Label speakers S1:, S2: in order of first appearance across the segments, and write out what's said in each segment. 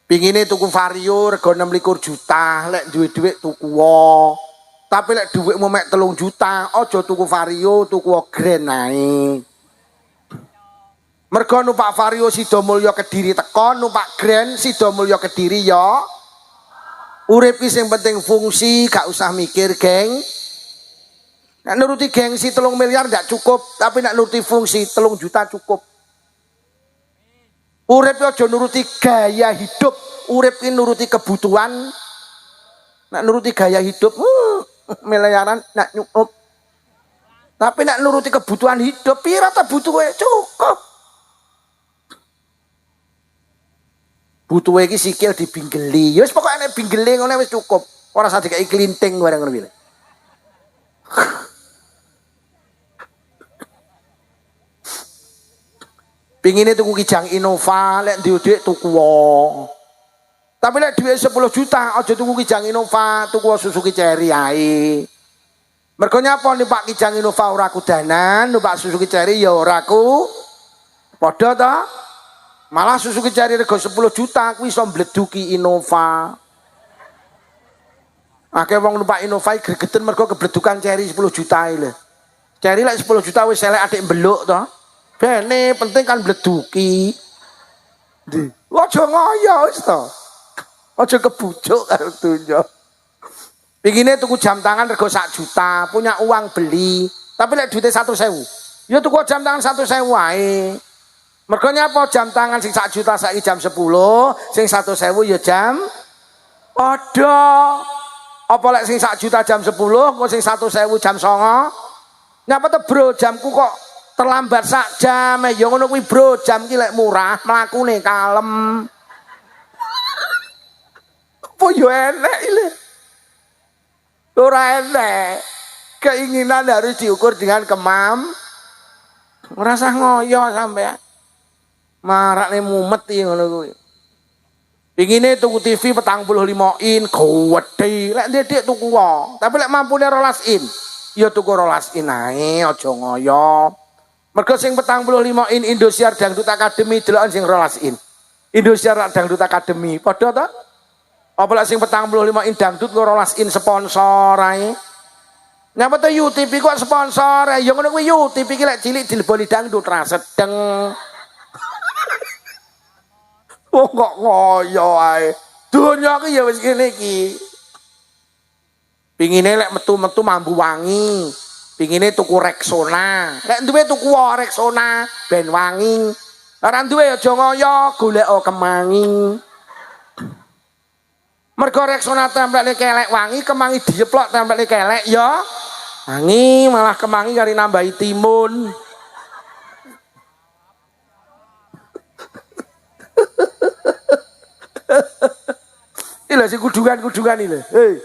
S1: Pingine tuku Vario rego 26 juta, lek duwe dhuwit tuku wo. Tapi lek dhuwitmu mek 3 juta, aja tuku Vario, tuku Grand ae. Mergo numpak Vario Sidomulyo Kediri teko, numpak Grand Sidomulyo Kediri ya. Urip iki sing penting fungsi, gak usah mikir, geng. Nek nuruti gengsi 3 miliar ndak cukup, tapi nek nuruti fungsi 3 juta cukup. Urip aja nuruti gaya hidup, urip iki nuruti kebutuhan. Nek nuruti gaya hidup, miliaran nek nyukup. Tapi nek nuruti kebutuhan hidup, pira ta butuhe cukup. Butuhe iki sikil dibinggeli. Ya wis pokoke nek binggeli ngene wis cukup. Ora usah dikai klinting bareng ngono iki. Pingine tuku Kijang Innova, lek duwe dhuwit tuku wo. Tapi lek dhuwit 10 juta aja tuku Kijang Innova, tuku Suzuki Cherry ae. Mergo nyapa numpak Kijang Innova ora kudanan, numpak Suzuki Cherry ya ora ku padha ta? Malah Suzuki Cherry rego 10 juta kuwi iso mbleduki Innova. Akeh wong numpak Innova gregeten mergo kebledukan Cherry 10 juta lho. Cherry lek 10 juta wis elek adik mbeluk to. Bene penting kan bleduki. Aja ngoyo wis to. Aja kebujuk karo donya. Pingine tuku jam tangan rego 1 juta, punya uang beli. Tapi lek duite 100.000, ya tuku jam tangan 100.000 wae. Mergo nyapa jam tangan sing 1 juta saiki jam 10, sing 100.000 ya jam padha. Apa lek sing 1 juta jam 10, kok sing 100.000 jam 9? Nyapa to bro, jamku kok terlambat sak jam, ya ngono kuwi bro, jam ki lek murah, mlakune kalem. Apa yo enek iki? Ora enek. Keinginan harus diukur dengan ora usah ngoyo sampean. Marakne mumet iki ngono kuwi. Pingine tuku TV 45 in, gede. Lek ndek tuku wae. Tapi lek mampune 12 in, ya tuku 12 in ae, aja ngoyo. Mergo sing 45 in Indosiar Dangdut Academy delokan sing 12 in. Indosiar Dangdut Academy padha ta? Apa lek sing 45 in dangdut 12 in sponsor ae. Nyapa to UTV kok sponsor ae? Ya ngono kuwi UTV iki lek cilik dileboni dangdut ra sedeng. Wong kok ngoyo ae. Donya ki ya wis ngene iki. Pingine lek metu-metu mambu wangi. Pingine tuku Rexona. Lek duwe tuku Rexona ben wangi. Ora duwe aja ngoyo, golek kemangi. Mergo Rexona template kelek wangi, kemangi dieplok template kelek ya wangi, malah kemangi kari nambahi timun. Iki lho sing kudungan-kudungan iki lho. Hei,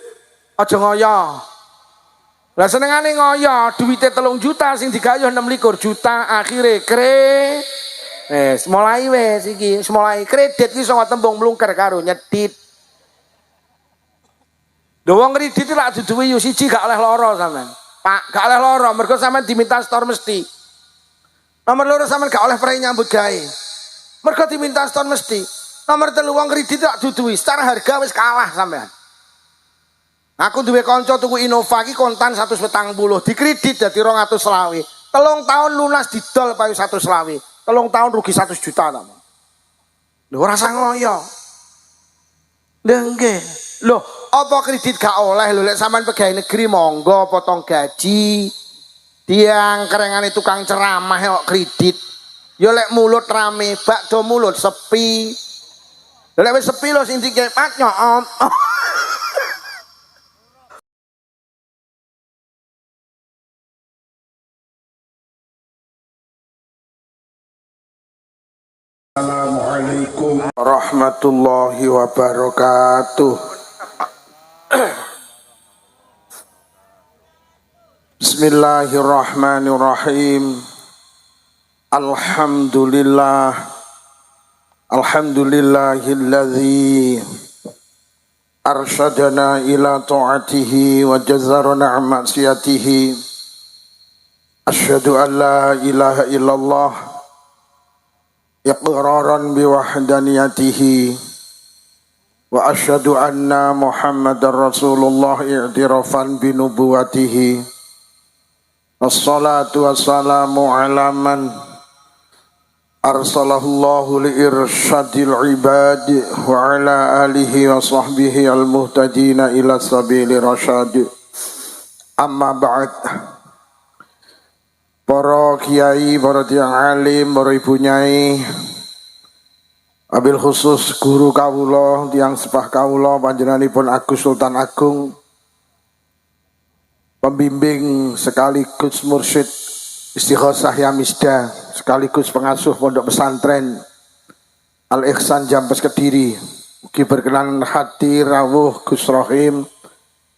S1: aja ngoyo. Lah senengane ngoyo, duwite 3 juta sing digawe 26 juta akhire wis mulai wis iki, mulai kredit iki saka tembung mlungker karo nyedit. Lho wong kredit iki lak duduwe yo siji gak oleh loro sampean. Pak, gak oleh loro mergo sampean diminta store mesti. Nomor loro sampean gak oleh prei nyambut gawe. Mergo diminta store mesti. Nomor 3 wong kredit lak duduwi, secara harga wis kalah sampean. Aku duwe kanca tuku Innova iki kontan 140, dikredit dadi 220. 3 tahun lunas didol payu 120. 3 tahun rugi 100 juta ta. Lho ora usah ngoyo. Lho nggih. Lho, apa kredit gak oleh lho lek sampean pegawai negeri monggo potong gaji. Tiang kerengane tukang ceramah kok kredit. Ya lek mulut rame, bakdo mulut sepi. Lek wis sepi lho sing dikepat nyok. Assalamualaikum warahmatullahi wabarakatuh. Bismillahirrahmanirrahim. Alhamdulillahilladzi arsyadana ila ta'atihi wa jazarana an ma'siyatihi. Asyhadu an la ilaha illallah iqraran biwahdaniyatihi Wa asyhadu anna Muhammadar Rasulullah i'tirafan binubuwatihi. Wassalatu wassalamu ala man arsalahullahu liirsyadil ibad wa ala alihi wa sahbihi al-muhtadina ila sabili rasyad. Amma ba'd. Para kiai, para tiyang alim, para ibu nyai, abil khusus guru kawula, tiyang sepah kawula panjenenganipun Agus Sultan Agung, pembimbing sekaligus mursyid Istighosah Yamisda, sekaligus pengasuh pondok pesantren Al-Ihsan Jampes Kediri. Mugi berkenan hadir rawuh Gus Rohim,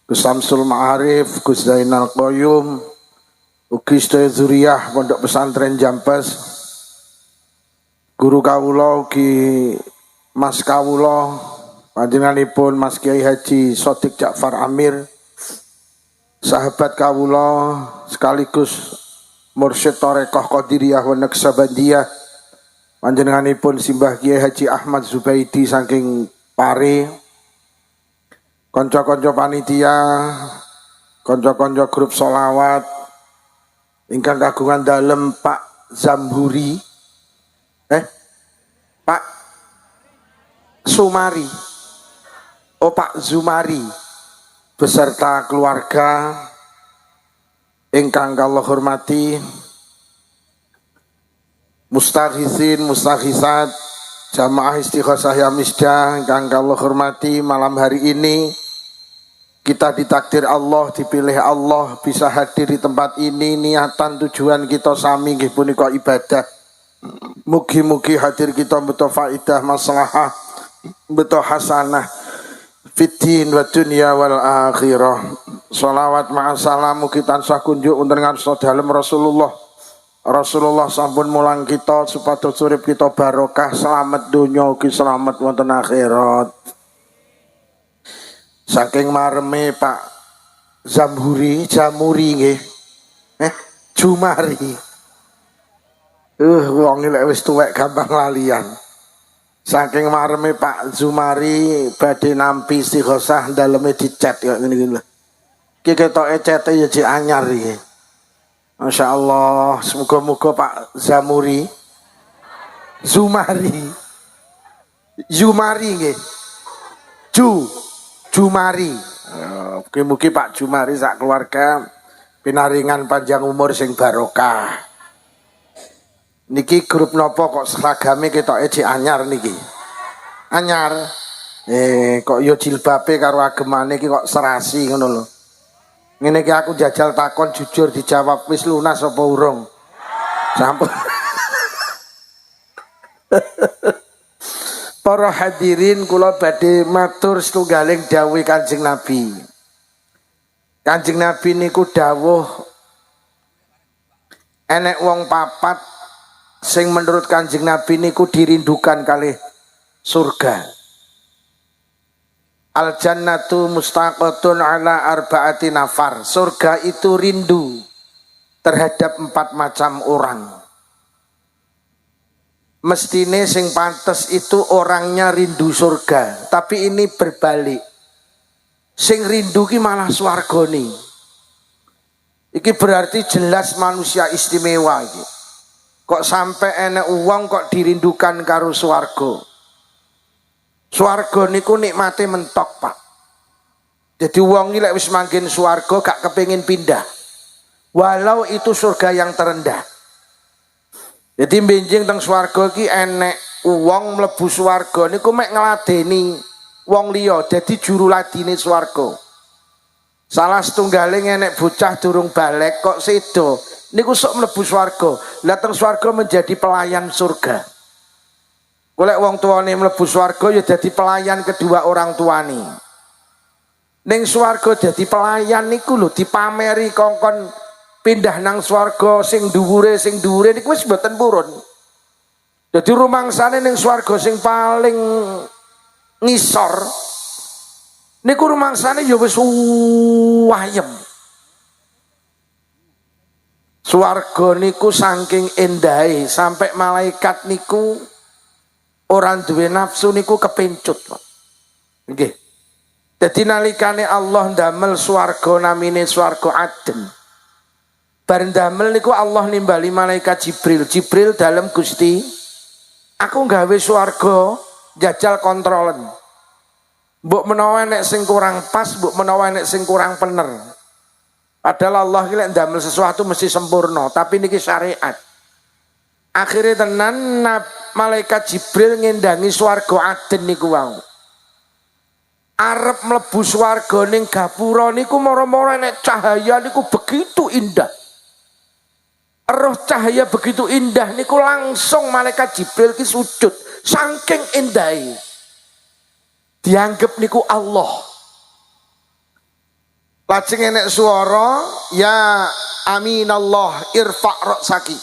S1: Gus Samsul Ma'arif, Gus Zainal Qayyum, ugi sedaya zuriyah pondok pesantren Jampes, guru kawula ugi Mas kawula panjenenganipun Mas Kiai Haji Shodiq Ja'far Amir, sahabat kawula sekaligus mursyid Thariqah Qadiriyah wa Naqsabandiyah panjenenganipun Simbah Kiai Haji Ahmad Zubaidi saking Pare, kanca-kanca panitia, kanca-kanca grup sholawat ingkang kagungan dalem Pak Zamhuri, Pak Sumari, Pak Zumari beserta keluarga ingkang kula hormati, mustaghisin mustaghisat jamaah Istighosah Yamisda ingkang kula hormati. Malam hari ini kita ditakdir Allah, dipilih Allah bisa hadir di tempat ini. Niatan tujuan kita sami nggih punika ibadah. Mugi-mugi hadir kita beto faidah maslahah, beto hasanah fiddin wa dunya wal akhirah. Shalawat ma'asalam mugi tansah kunjuk wonten ngarsa dalem Rasulullah sampun mulang kita supados urip kita barokah, selamat dunya ugi selamat wonten akhirat. Saking mareme Pak Jamuri nggih. Jumari. Wong lek wis tuwek gampang lalian. Saking mareme Pak Zumari badhe nampi Istighosah daleme dicet kaya ngene iki lho. Iki ketoke cete ya jek anyar iki. Masyaallah, semoga-moga Pak Zumari nggih. Jumari. Mugi-mugi Pak Jumari sak keluarga pinaringan panjang umur sing barokah. Niki grup nopo kok seragame ketoke jek anyar niki? Anyar. Kok yo jilbabe karo agemane iki kok serasi ngono lho. Ngene iki aku jajal takon jujur dijawab wis lunas apa urung? Sampun. Para hadirin kula badhe matur setunggaling dawuh Kanjeng Nabi. Kanjeng Nabi niku dawuh enek wong papat sing menurut Kanjeng Nabi niku dirindukan kalih surga. Al jannatu mustaqatun ala arba'ati nafar. Surga itu rindu terhadap 4 macam orang. Mestine sing pantes itu orangnya rindu surga, tapi ini berbalik. Sing rindu ki malah swargane. Iki berarti jelas manusia istimewa iki. Kok sampai enek uang kok dirindukan karo swarga. Swarga niku nikmate mentok, Pak. Jadi wong iki lek wis manggen swarga gak kepengin pindah. Walau itu surga yang terendah. Jadi benjing teng swarga iki enek wong mlebu swarga niku mek ngladeni wong liya dadi juru ladine swarga. Salah setunggaling enek bocah durung balik kok sedo niku sok mlebu swarga. Lah teng swarga menjadi pelayan surga. Golek wong tuane mlebu swarga ya dadi pelayan kedua orang tuane. Ning swarga dadi pelayan niku lho dipameri kongkon pindah nang swarga sing dhuwure niku wis mboten purun. Jadi rumangsane ning swarga sing paling ngisor niku rumangsane ya wis wayem. Swarga niku saking endahe sampai malaikat niku orang duwe nafsu niku kepencut. Nggih. Dadi nalikane Allah ndamel swarga namine swarga Aden. Bar ndamel niku Allah nimbali malaikat Jibril. Jibril dalem Gusti, aku gawe swarga jajal kontrolen. Mbok menawa nek sing kurang pas, mbok menawa nek sing kurang bener. Padahal Allah ki lek ndamel sesuatu mesti sempurna, tapi niki syariat. Akhirnya tenan malaikat Jibril ngendangi swarga Aden niku wau. Arep mlebu swarga ning gapura niku mara-mara nek cahaya niku begitu indah. Roh cahaya begitu indah niku langsung malaikat Jibril ki sujud saking indahe. Dianggap niku Allah. Lajeng enek swara, ya aminallah irfa' ra'saki.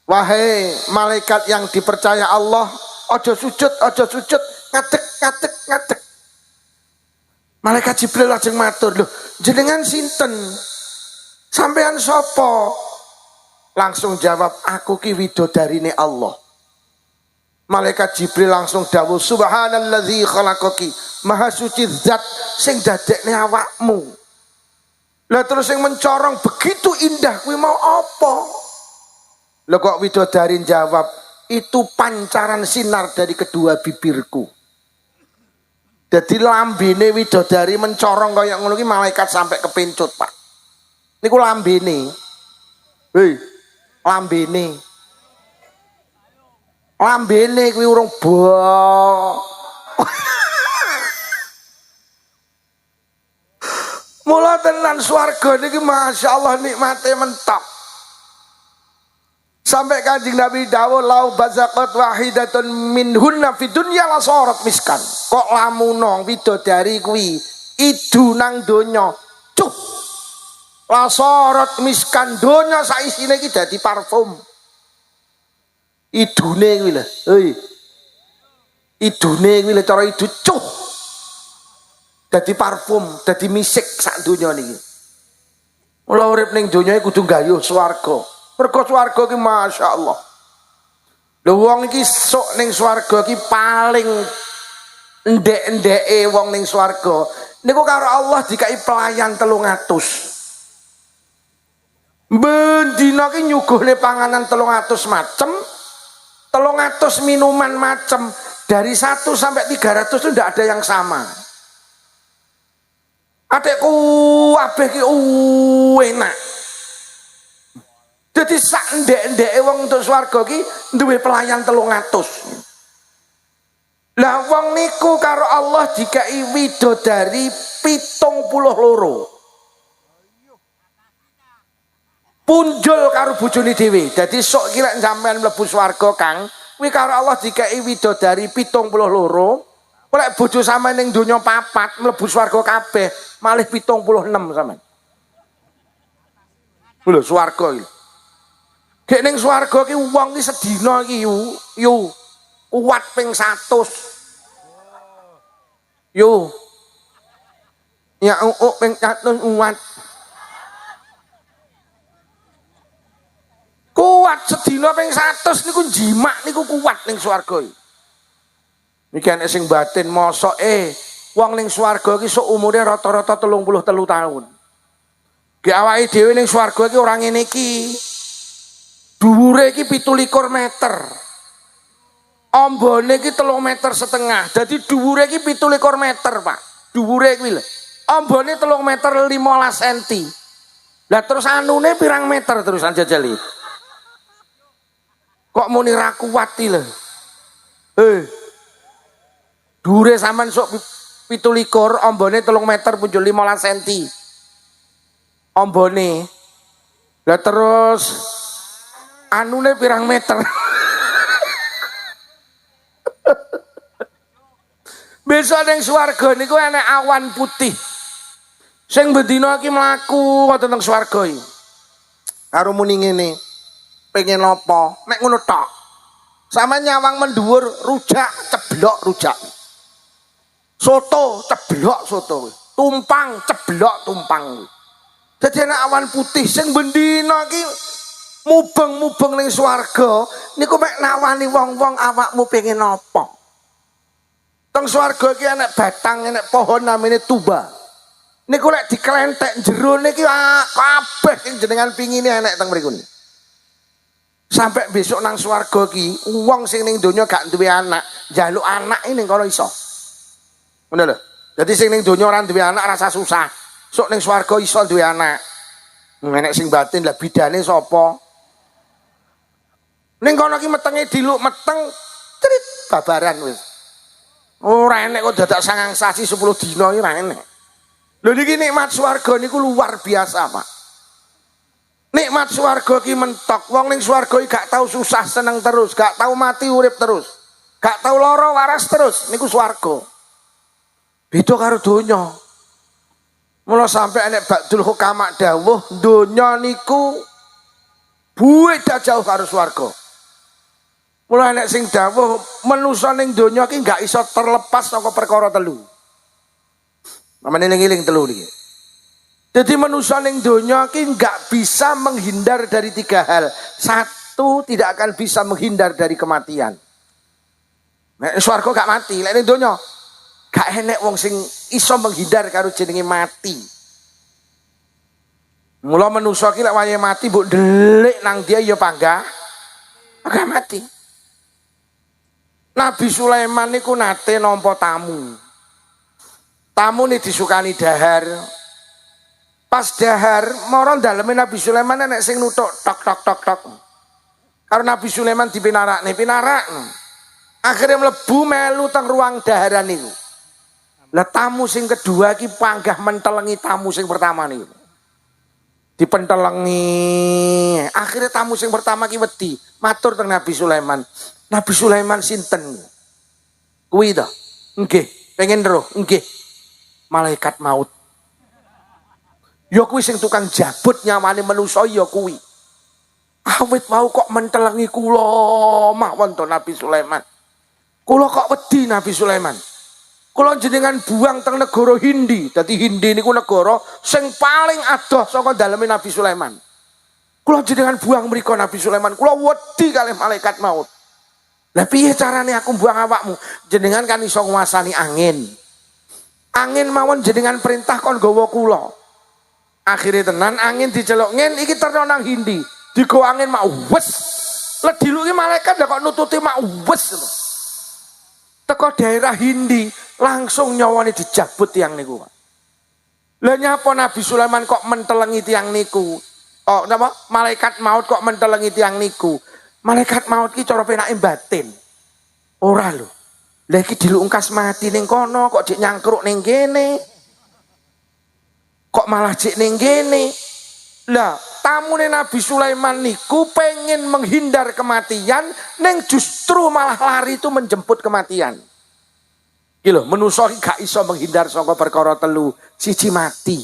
S1: Wahai malaikat yang dipercaya Allah, ojo sujud, ngadeg. Malaikat Jibril lajeng matur, "Loh, jenengan sinten? Sampean sapa?" Langsung jawab, "Aku ki widodarine Allah." Malaikat Jibril langsung dawuh, "Subhanalladzi khalaqaki." Maha suci zat sing dadekne awakmu. Lah terus sing mencorong begitu indah kuwi mau apa? Lah kok widodari jawab, "Itu pancaran sinar dari kedua bibirku." Jadi lambene widodari mencorong kaya ngono ki malaikat sampai kepencut, Pak. Niku lambene. Hei, lambene. Lambene kuwi urung Mula tenan swarga niki masyaallah nikmate mentok. Sampai Kanjeng Nabi dawuh lau bazaqat wahidatun minhunna fid dunya la sarat miskan. Kok lamunong widodari kuwi idu nang donya. Cuh. La sarat miskan, donya sak isine iki dadi parfum. Idune kuwi lho. Hei. Idune kuwi lho cara idu cuh. Dadi parfum, dadi misik sak donya niki. Mula urip ning donya kudu gayuh swarga. Mergo swarga ki masyaallah. Lho wong iki sok ning swarga ki paling endek-endeke wong ning swarga. Niku karo Allah dikai pelayan 300. Bendina ki nyuguhne panganan 300 macem, 300 minuman macem. Dari 1 sampai 300 itu tidak ada yang sama. Adekku kabeh ki enak. Jadi sak ndek-ndeke wong untuk swarga ki duwe pelayan 300. Lah wong niku karo Allah dikai widodari 72. Punjul karo bojone dhewe. Dadi sok ki lek sampean mlebu swarga, Kang, kuwi karo Allah dikai widodari 72. Lek bojo sampean ning donya 4 mlebu swarga kabeh, malih 76 sampean. Lho swarga iki. Gek ning swarga ki wong ki sedina iki yu kuat ping 100. Yo. Ya ping 100 kuat. Kuat sedina ping 100 niku jimak niku kuat ning swarga iki. Niki enek sing batin mosok wong ning swarga iki sok umure rata-rata 33 tahun. Ki awake dhewe ning swarga iki ora ngene iki. Dhuwure iki 17 meter. Ambane iki 3,5 meter. Dadi dhuwure iki 17 meter, Pak. Dhuwure kuwi lho. Ambane 3 meter 15 cm. Lah terus anune pirang meter terusan jajali. Kok muni ra kuat iki lho. Dhuwure sampean sok 17, ambane 3 meter punjul 15 cm. Ambane. Lah terus anune pirang meter. Besok ning swarga niku enek awan putih. Sing bendina iki mlaku wonten teng swarga iki. Karo muni ngene. Pengen apa? Mek ngono tok. Sama nyawang mendhuwur rujak ceblok rujak. Soto ceblok soto. Tumpang ceblok tumpang. Dadi enek awan putih sing bendina iki mubeng-mubeng ning swarga niku mek nawani wong-wong awakmu pengen apa. Teng swarga iki enek batang, enek pohon namine tuba. Niku lek diklentek jero niki kabeh sing jenengan pingine enek teng mriku niki. Sampai besok nang swarga ki wong sing ning donya gak duwe anak, njaluk anak ini ning kono iso. Ngono lho. Dadi sing ning donya ora duwe anak rasa susah. Sok ning swarga iso duwe anak. Enek sing batin lah bidane sapa? Ning kono ki metenge diluk meteng trit babaran wis. Ora enek kok dadak 9 sasi 10 dina iki ora enek. Lho niki nikmat swarga niku luar biasa, Pak. Nikmat swarga ki mentok. Wong ning swarga iki gak tau susah seneng terus, gak tau mati urip terus. Gak tau lara waras terus, niku swarga. Beda karo donya. Mula sampai enek Ba'dul Hukama dawuh, donya niku beda jauh karo swarga. Mula enek sing dawuh, manusa ning donya ki gak iso terlepas saka perkara telu. Namane eling-eling telu niki. Jadi manusia ning donya ki nggak bisa menghindar dari 3 hal. 1, tidak akan bisa menghindar dari kematian. Nek swarga gak mati, lek ning donya gak enek wong sing iso menghindar karo jenenge mati. Mula manusia ki lek wayahe mati mbok ndelik nang dia ya panggah agak mati. Nabi Sulaiman niku nate nampa tamu. Tamu ni disukani dahar. Pas dahar, moro daleme Nabi Sulaiman enek sing nutuk tok tok tok tok. Karena Nabi Sulaiman dipinarakne, pinarak. Akhirnya mlebu melu teng ruang daharan niku. Lah tamu sing kedua ki panggah mentelengi tamu sing pertama niku. Dipentelengi. Akhirnya tamu sing pertama ki wedi, matur teng Nabi Sulaiman. Nabi Sulaiman sinten? Kuwi to. Nggih, pengen roh, nggih. Malaikat maut. Ya kuwi sing tukang jabut nyawane manusa ya kuwi. Awit mau kok mentelengi kula mawon to Nabi Sulaiman. Kula kok wedi Nabi Sulaiman. Kula jenengan buang teng negara Hindi. Dadi Hindi niku negara sing paling adoh saka daleme Nabi Sulaiman. Kula jenengan buang mriku Nabi Sulaiman. Kula wedi kalih malaikat maut. Lah piye carane aku buang awakmu? Jenengan kan iso nguasani angin. Angin mawon jenengan perintah kon gawa kula. Akhirnya tenan angin diceluk ngin iki terno nang Hindi. Digo angin mak wes. Lah diluki malaikat lah kok nututi mak wes. Teko daerah Hindi langsung nyawane dijabut tiang niku. Lah nyapa Nabi Sulaiman kok mentelengi tiang niku? Oh, napa? Malaikat maut kok mentelengi tiang niku? Malaikat maut ki cara penake batin. Ora lho. Lah iki dilungkas mati ning kono kok dik nyangkruk ning kene. Kok malah cek ning kene. Lah, tamune Nabi Sulaiman niku pengen menghindar kematian, neng justru malah lari itu menjemput kematian. Iki lho, manusa gak iso menghindar saka perkara telu. Siji mati.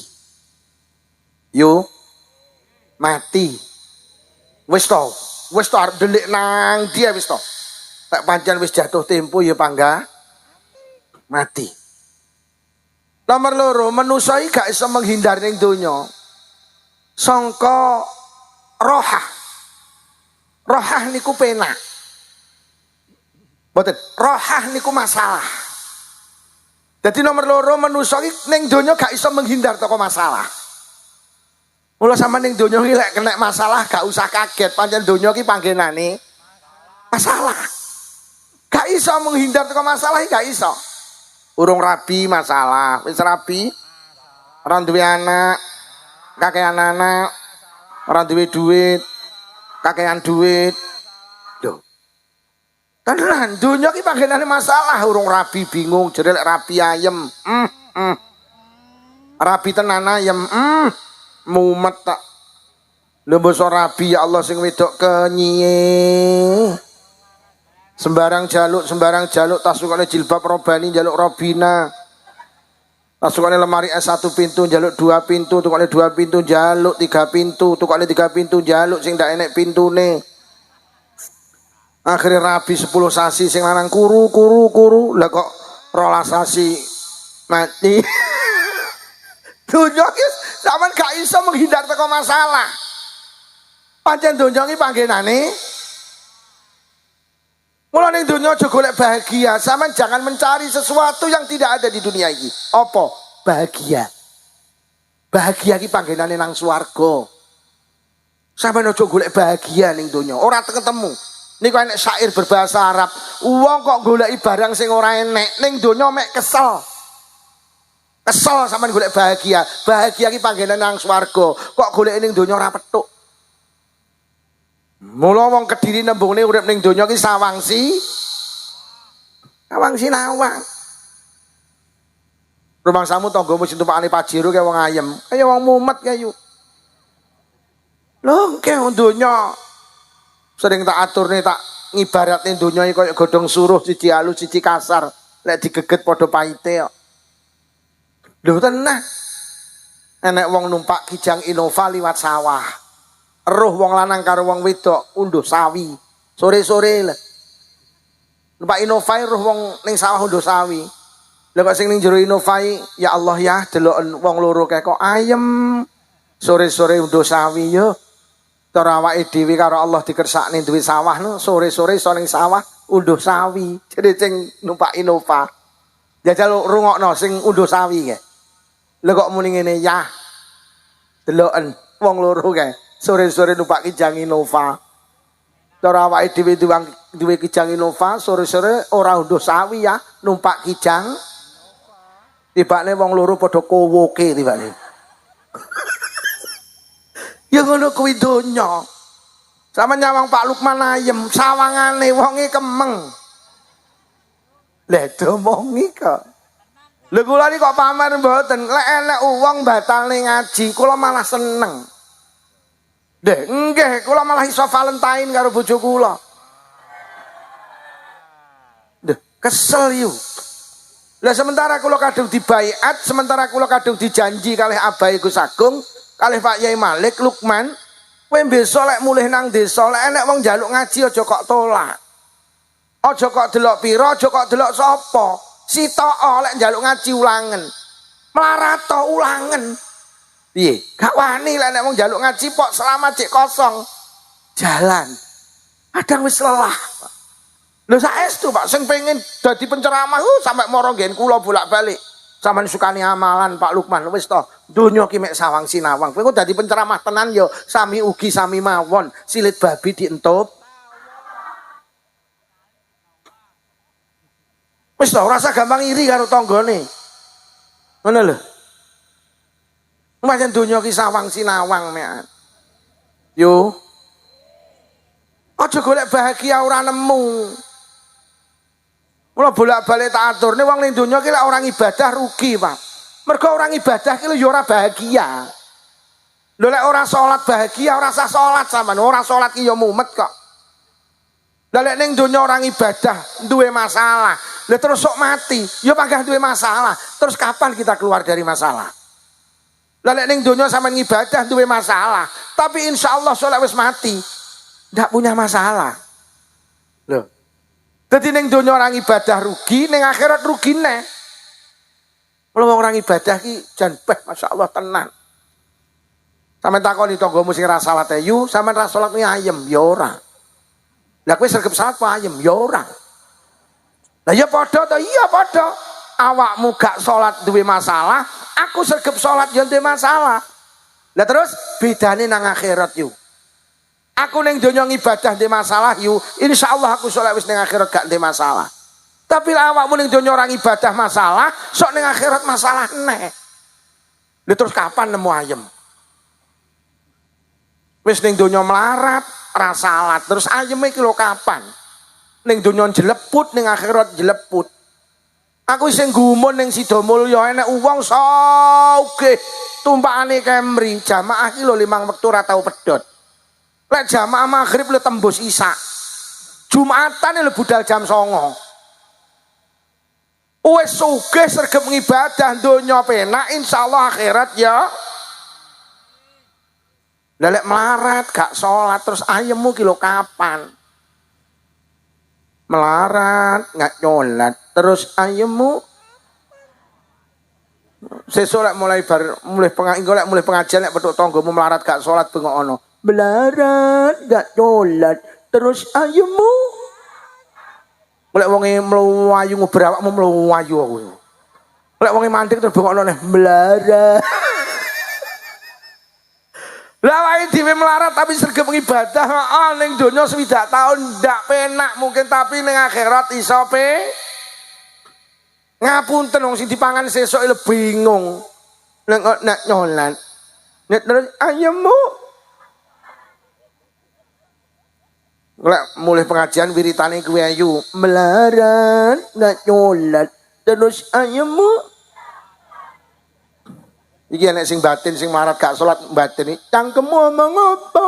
S1: Yo mati. Wis to arep delik nang dia wis to. Tak pancen wis jatuh tempo ya panggah mati. Nomor loro, manusia iki gak iso menghindar ning donya. Sangka rohah. Rohah niku penak. Mboten, rohah niku masalah. Jadi nomor loro manusia iki ning donya gak iso menghindar toko masalah. Mula sama ning donya iki lek kena masalah gak usah kaget, pancen donya iki panggenane masalah. Gak iso menghindar toko masalah iki gak iso. Urung rabi masalah, wis rabi ora duwe anak, kakean anak, ora duwe duit, kakean duit. Lho. Tenan donya ki panggenane masalah, urung rabi bingung, jere lek rabi ayem. Rabi tenan ayem. Mumet tak. Lho basa rabi ya Allah sing wedok kenyiye. Sembarang jaluk tasukane jilbab robani jaluk robina. Tasukane lemari S1 pintu jaluk 2 pintu, tukane 2 pintu jaluk 3 pintu, tukane 3 pintu jaluk sing ndak enek pintune. Akhirnya rabi 10 sasi sing lanang kuru. Lah kok 12 sasi mati. Donya ki sampean gak iso menghindar teko masalah. Pancen donya ki panggenane Mula ning donya aja golek bahagia. Sampeyan jangan mencari sesuatu yang tidak ada di dunia iki. Apa? Bahagia. Bahagia iki panggenane nang swarga. Sampeyan aja golek bahagia ning donya, ora ketemu. Niku enek syair berbahasa Arab. Wong kok goleki barang sing ora enek, ning donya mek kesel. Kesel sampeyan golek bahagia. Bahagia iki panggenane nang swarga. Kok golek ning donya ora petuk. Mula wong Kediri nembungne urip ning donya ki sawangsi nawang. Rumangsamu tanggamu sing tumpakane pajero kaya wong ayem, kaya wong mumet kaya. Lho, kaya wong donya sering tak aturne tak ngibaratne donya iki kaya godhong suruh siji halus siji kasar, lek digeget padha paite kok. Lho tenan. Enek wong numpak Kijang Innova liwat sawah. Eruh wong lanang karo wong wedok unduh sawi. Sore-sore lah. Numpak Innova eruh wong ning sawah unduh sawi. Lah kok sing ning jero Innova ya Allah ya deloken wong loro kae kok ayem. Sore-sore unduh sawi yo. Cara awake dhewe karo Allah dikersakne duwe sawah no, sore-sore iso ning sawah unduh sawi. Jadi sing numpak Innova. Jajal rungokno sing unduh sawi kae. Lah kok muni ngene ya. Deloken wong loro kae. Sore-sore numpak Kijang Innova. Cara awake dhewe duwe Kijang Innova, sore-sore ora unduh sawi ya, numpak Kijang. Tibane wong loro padha kowoke tibane. Ya ngono kuwi donya. Sama nyawang Pak Lukman ayem, sawangane wonge kemeng. Lah domongi kok. Lha kula iki kok pamer mboten, lek enek wong batalne ngaji, kula malah seneng. Deh, nggih, kula malah iso Valentine karo bojo kula. Deh, kesel yu. Lah sementara kula kadung dibaiat, sementara kula kadung dijanji kalih abahe Gus Agung, kalih Pak Yai Malik Lukman, kowe besok lek mulih nang desa, lek enek wong njaluk ngaji aja kok tolak. Aja kok delok pira, aja kok delok sapa. Sitok lek njaluk ngaji ulangen. Melarat ulangen. Piye? Gak wani lek nek wong njaluk ngaji pok selamat cek kosong. Jalan. Kadang wis lelah. Lho saestu Pak sing pengen dadi penceramah sampai moro nggen kula bolak-balik. Sampeyan sukani amalan Pak Lukman wis to. Donya ki mek sawang sinawang. Kowe kok dadi penceramah tenan yo sami ugi sami mawon. Silit babi dientup. Wis to rasa gampang iri karo tanggane. Ngono lho. Pancen donya ki sawang sinawang mek. Yo. Aja golek bahagia ora nemu. Mula bolak-balik tak aturne wong ning donya ki lek orang ibadah rugi, Pak. Mergo orang ibadah ki lho ya ora bahagia. Lho lek ora salat bahagia, ora usah salat sampean. Ora salat ki ya mumet kok. Lah lek ning donya orang ibadah duwe masalah, lah terus sok mati, ya panggah duwe masalah. Terus kapan kita keluar dari masalah? Lah lek ning donya sampean ibadah duwe masalah, tapi insya Allah solek wis mati, ndak punya masalah. Loh. Dadi ning donya orang ibadah rugi, ning akhirat rugi neh. Mula wong orang ibadah ki jan masyaallah tenan. Sampeyan takoni tanggamu sing ra salat yu, sampeyan ra salat ki ayem ya ora. Lah kowe sregep salat apa ayem ya ora. Lah ya padha to, iya padha. Awakmu gak salat duwe masalah, aku sregep salat ya duwe masalah. Lah terus bedane nang akhirat yu. Aku ning donya ngibadah duwe masalah yu, insyaallah aku salat wis ning akhirat gak duwe masalah. Tapi lah awakmu ning donya orang ibadah masalah, sok ning akhirat masalah neh. Lah terus kapan nemu ayem? Wis ning donya melarat, ra salat, terus ayem iki lho kapan? Ning donya jeleput, ning akhirat jeleput. Aku sing gumun ning Sidomulya enek wong sugih tumpakane Camry, jamaah ki lho 5 wektu ora tau pedhot. Lek jamaah maghrib lho tembus isya. Jumatan lho budal jam 09.00. Wis sugih sregep ngibadah donya penak, insyaallah akhirat ya. Lelek melarat gak sholat terus ayemmu kilo kapan? Melarat gak nyolat terus ayemmu sesuk lek mulai pengajian lek petuk tanggamu melarat gak sholat bengok ono. Melarat gak nyolat terus ayemmu Lek wonge mlayu nguber awakmu mlayu aku. Lek wonge mandek terus bengokno neh melarat. Lah wae dhewe melarat tapi sregep ibadah heeh ning donya 60 tahun ndak penak mungkin tapi ning akhirat iso ngapunten wong sing dipangan sesuk le bingung. Nek nyolan. Nek terus ayemmu. Lek mulai pengajian wiritane kuwi ayu melarat ndak nyolat terus ayemmu. Iki enek sing batin sing marat gak salat batin iki cangkemmu omong apa?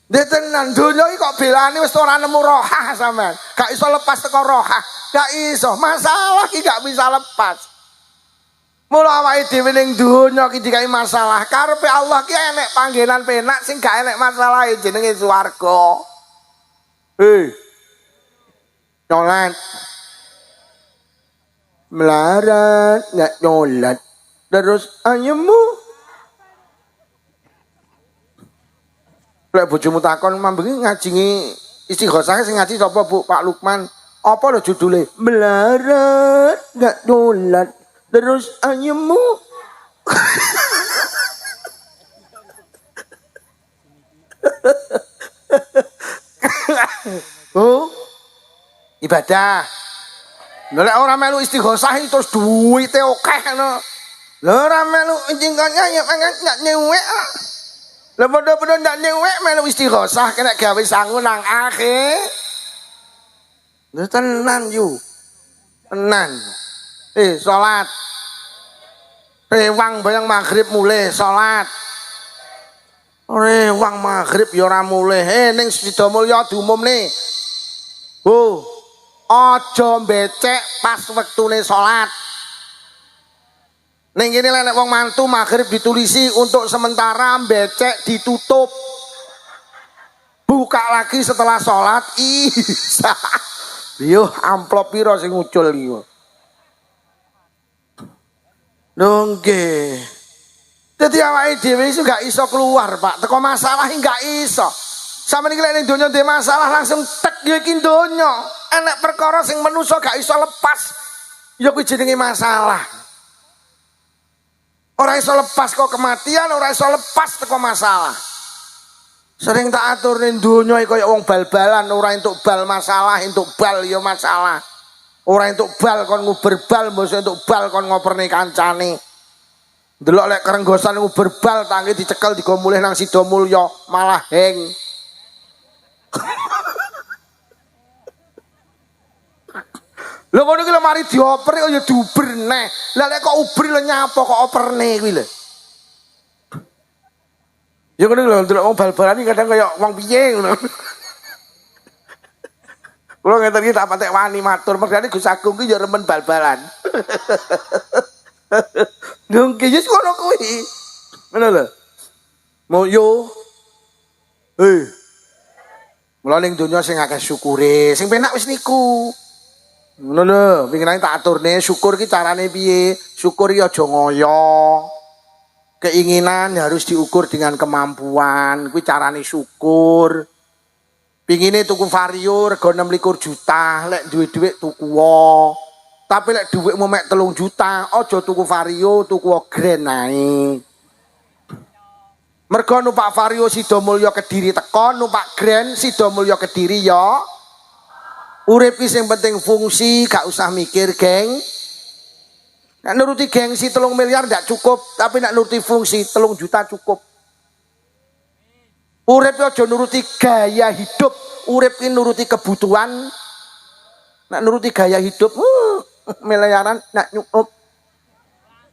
S1: Detenan donya iki kok belane wis ora nemu rohah sampean. Gak iso lepas teko rohah. Gak iso. Masalah iki gak bisa lepas. Mula awake dhewe ning donya iki dikai masalah. Karepe Allah ki enek panggenan penak sing gak enek masalah jenenge swarga. Nyolat melarat nggak nyolat terus ayemmu lek bojomu takon mambengi ngajingi istighosah sing ngaji sapa Bu Pak Lukman apa lho judule melarat nggak nyolat terus ayemmu oh ibadah. Lek ora melu istighosah terus duwite akeh ngono. Lha ora melu jingkanya ya ndak nyewek. Lah padha-padha ndak nyewek melu istighosah kena gawe sangu nang akhir. Lha tenan yu. Tenan. Salat. Rewang bayang maghrib mulai salat. Rewang maghrib ya ora mulai. Ning Sidomulya diumumne. Aja becek pas wektune salat. Ning kene nek wong mantu maghrib ditulisi untuk sementara becek ditutup. Buka lagi setelah salat Isya. Yo amplop piro sing ngucul iki. Nggih. Dadi awake dhewe iso gak iso keluar, Pak. Teko masalah gak iso. Sampeyan iki lek ning donya dhewe masalah langsung tek ya iki donya. Enek perkara sing manusa gak iso lepas. Ya kuwi jenenge masalah. Ora iso lepas kok kematian, ora iso lepas teko masalah. Sering tak atur ning donya iki kaya wong bal-balan, ora entuk bal masalah, entuk bal ya masalah. Ora entuk bal kon nguber bal, mbok entuk bal kon ngoperne kancane. Delok lek kerenggosan nguber bal tangi dicekel digo mulih nang Sidomulya malah heng. Lha ngono ki lho mari dioper kok ya diuber neh. Lah lek kok ubri lho nyapa kok operne kuwi lho. Ya ngono lho delok wong bal-balan iki kadang kaya wong piye ngono. Kulo ngeten iki tak patek wani matur mergane Gus Agung ki ya remen bal-balan. Nggih wis ngono kuwi. Ngono lho. Moyo. Mula ning donya sing akeh syukure, sing penak wis niku. Ngono lho, pingine tak aturne syukur ki carane piye? Syukur ya aja ngoyo. Keinginan harus diukur dengan kemampuan. Kuwi carane syukur. Pingine tuku vario rega 26 juta, lek duwe dhuwit tuku wae. Tapi lek dhuwitmu mek 3 juta, aja tuku vario, tuku Grand ae. Mergo numpak vario Sidomulya Kediri teko, numpak Grand Sidomulya Kediri ya. Urip iki sing penting fungsi, gak usah mikir, geng. Nek nuruti gengsi 3 miliar ndak cukup, tapi nek nuruti fungsi 3 juta cukup. Urip aja nuruti gaya hidup, urip iki nuruti kebutuhan. Nek nuruti gaya hidup, miliaran nek nyukup.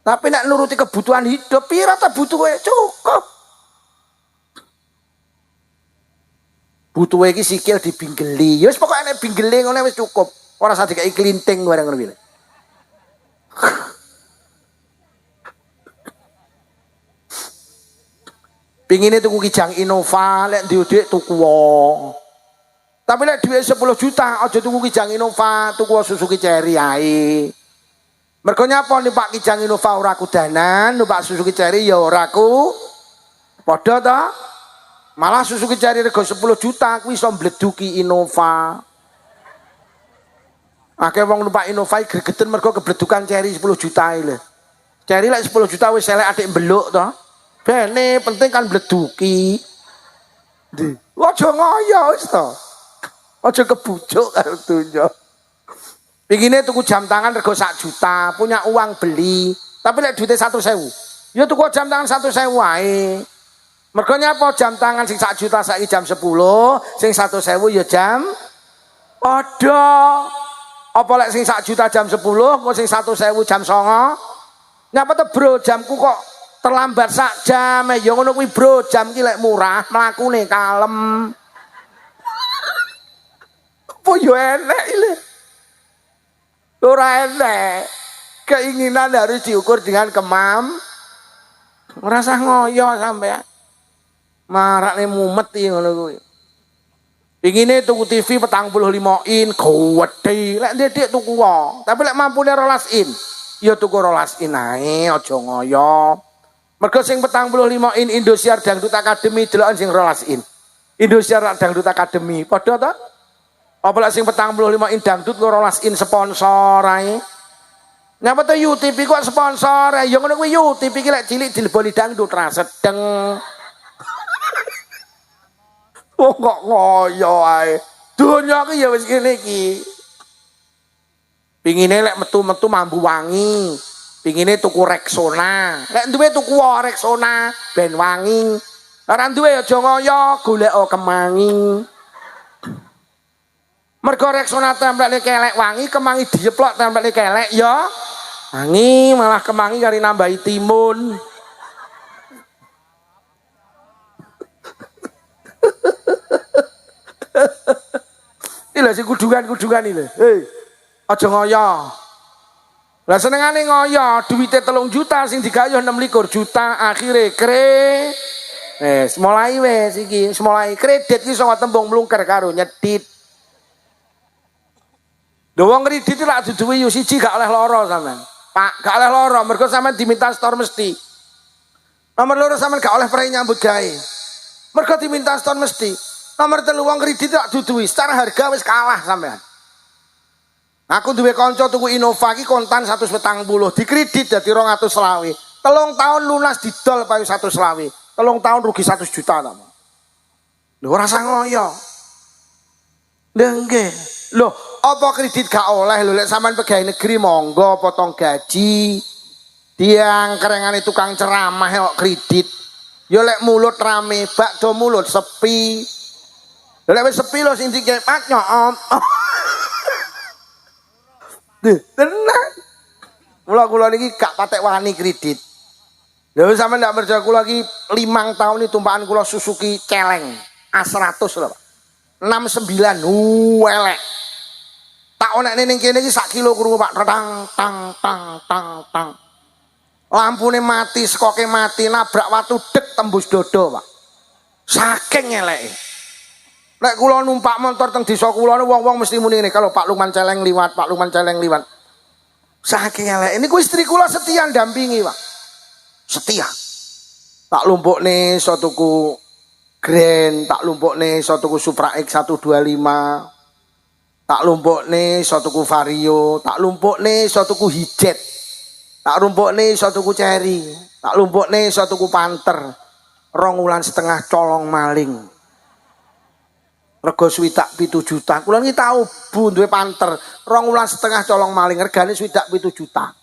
S1: Tapi nek nuruti kebutuhan hidup, pira ta butuhe cukup. Butuhe iki sikil dibinggeli. Ya wis pokoke nek binggeli ngono wis cukup. Ora usah dikai klinting bareng ngono kuwi. Pingine tuku Kijang Innova, lek duwe dhuwit tuku wae. Tapi lek dhuwit 10 juta aja tuku Kijang Innova, tuku Suzuki Cherry ae. Mergo nyapa numpak Kijang Innova ora kudanan, numpak Suzuki Cherry ya ora ku padha ta? Malah Suzuki Cherry rego 10 juta kuwi iso mbleduki Innova. Akeh wong numpak Innova gregeten mergo kebledukan Cherry 10 juta lho. Cherry lek 10 juta wis elek adik mbeluk to. Bene penting kan mbleduki. Aja ngoyo wis to. Aja kebujuk karo donya. Pingine tuku jam tangan rego 1 juta, punya uang beli. Tapi lek duite 100.000, ya tuku jam tangan 100.000 wae. Mergo nyapa jam tangan sing 1 juta saiki jam 10, sing 100.000 ya jam padha. Apa lek sing 1 juta jam 10, kok sing 100.000 jam 9? Nyapa to bro, jamku kok terlambat sak jam. Ya ngono kuwi bro, jam ki lek murah, mlakune kalem. Apa yo enek iki. Ora enek. Keinginan harus diukur dengan ora usah ngoyo sampean. Marakne mumet iki ngono kuwi. Pingine tuku TV 45 in gede. Lek ndek tuku wae. Tapi lek mampune 12 in, ya tuku 12 in ae, aja ngoyo. Mergo sing 45 in Indosiar Dangdut Academy deloken sing 12 in. Indosiar Dangdut Academy padha ta? Apa lek sing 45 in dangdut 12 in sponsor ae. Nyapa to UTV kok sponsor ya ngono kuwi UTV ki lek cilik dileboni dangdut ra sedeng. Oh kok ngoyo ae. Donya ki ya wis ngene iki. Pingine lek metu-metu mambu wangi. Pingine tuku Rexona. Lek duwe tuku Rexona ben wangi. Ora duwe aja ngoyo golek kemangi. Mergo Rexona template kelek wangi, kemangi dieplok template kelek ya wangi, malah kemangi kari nambahi timun. Iki lho sing kudungan-kudungan iki lho. Hei, aja ngoyo. Lah senengane ngoyo, duwite 3 juta sing digawe 26 juta akhire wes mulai wes iki, mulai kredit iki iso tembung mlungker karo nyedit. Lho wong kredit lak duduwe yo siji gak oleh lara sampean. Pak, gak oleh lara mergo sampean diminta store mesti. Nomor loro sampean gak oleh prei nyambut gawe. Mergo diminta store mesti. Nomor 3 wong kredit lak duduwi secara harga wis kalah sampean. Aku duwe kanca tuku Innova iki kontan 140, dikredit dadi 220. 3 tahun lunas didol payu 120. 3 tahun rugi 100 juta ta. Lho ora usah ngoyo. Nggih. Loh, apa kredit gak oleh lho lek sampean pegawai negeri monggo potong gaji. Tiang kerengane tukang ceramah kok kredit. Ya lek mulut rame, bakdo mulut sepi. Lek wis sepi lho sing dikepat nyok. Tenang. Kula niki gak patek wani kredit. Lha sampean ndak percaya kula iki 5 tahun iki tumpakan kula Suzuki celeng A100 lho, Pak. 69 elek. Tak onekne ning kene iki sak kilo krungu Pak, tang tang tang tang tang. Lampune mati, skoke mati, nabrak watu dek tembus dodo, Pak. Saking eleke. Nek kula numpak motor teng desa kula wong-wong mesti muni ngene, kalau Pak Lukman celeng liwat, Pak Lukman celeng liwat. Saking eleke. Niku istri kula setia ndampingi, Pak. Setia. Tak lumpukne iso tuku Grand, tak lumpukne iso tuku Supra X 125. Tak lumpukne iso tuku Vario, tak lumpukne iso tuku Hijet. Tak lumpukne iso tuku Cherry, tak lumpukne iso tuku Panther. 2,5 wulan colong maling. Rego 7 juta. Kula iki tau Bu duwe Panther, 2,5 wulan colong maling, regane 7 juta.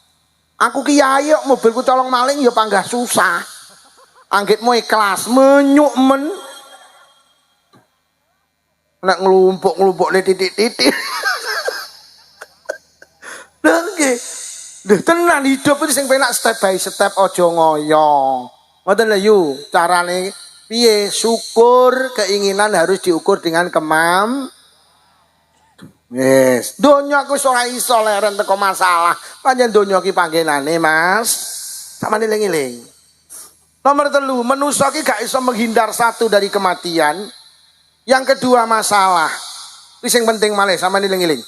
S1: Aku kiai kok mobilku colong maling ya panggah susah. Anggitmu ikhlas, menyuk men. Nek nglumpuk-nglumpukne titik-titik. Lha nggih. Lho tenan hidup iki sing penak step by step aja ngoyo. Ngoten lho yu, carane piye? Syukur, keinginan harus diukur dengan Yes, donya ku ora iso leren teko masalah. Pancen donya ki panggenane, Mas. Samane eling-eling. Nomor 3, manusa ki gak iso menghindar satu dari kematian. Yang kedua masalah. Iki sing penting malih samane eling-eling.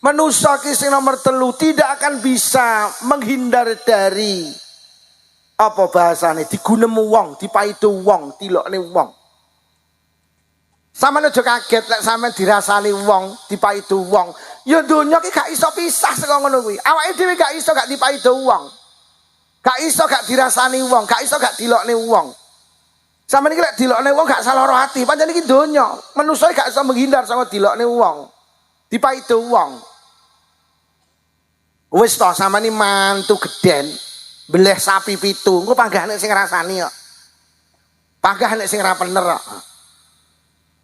S1: Manusa ki sing nomor 3 tidak akan bisa menghindar dari apa bahasane digunemu wong, dipaido wong, tilokne wong. Sampeyan aja kaget lek sampeyan dirasani wong, dipaido wong. Ya donya ki gak iso pisah saka ngono kuwi. Awake dhewe gak iso gak dipaido wong. Gak iso gak dirasani wong, gak iso gak dilokne wong. Sampeyan iki lek dilokne wong gak salah hati, pancen iki donya. Manusa gak iso menghindar saka dilokne wong. Dipaido wong. Wis to sampeyan iki mantu gedhen, beleh sapi 7. Engko panggah nek sing ngrasani kok. Panggah nek sing ora bener kok.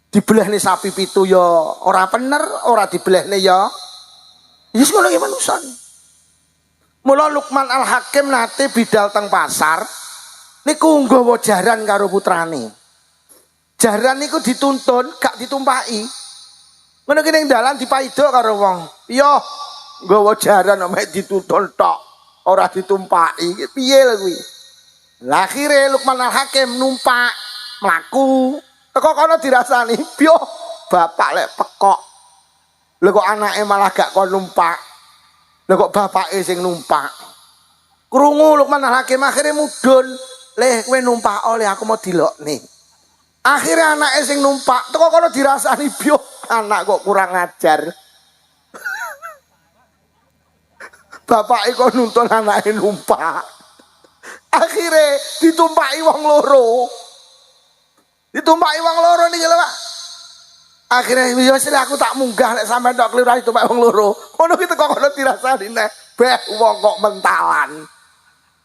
S1: Dibelehne sapi 7 ya ora bener, ora dibelehne ya wis ngono ki manusa. Mula Luqman Al Hakim nate bidal teng pasar niku nggawa jaran karo putrane. Jaran niku dituntun gak ditumpaki. Ngono ki ning dalan dipaido karo wong. Yo nggawa jaran mek dituntun tok, ora ditumpaki. Piye lho kuwi? Lah akhire Luqman Al Hakim numpak mlaku. Teko kono dirasani, "Piyo, bapak lek pekok." Lha kok anake malah gak kon numpak. Lha kok bapake sing numpak. Krungu Luqman Al Hakim akhire mudhun, "Leh kowe numpak oleh aku mau dilokne." Akhire anake sing numpak, teko kono dirasani, "Piyo, anak kok kurang ajar." Bapake kok nuntun anake numpak. Akhire ditumpaki wong loro. Ditumpaki wong loro niki lho, Pak. Akhire ya wis aku tak munggah nek sampean tok kliru ditumpaki wong loro. Ngono ki teko kono dirasani neh, beh wong kok mentalan.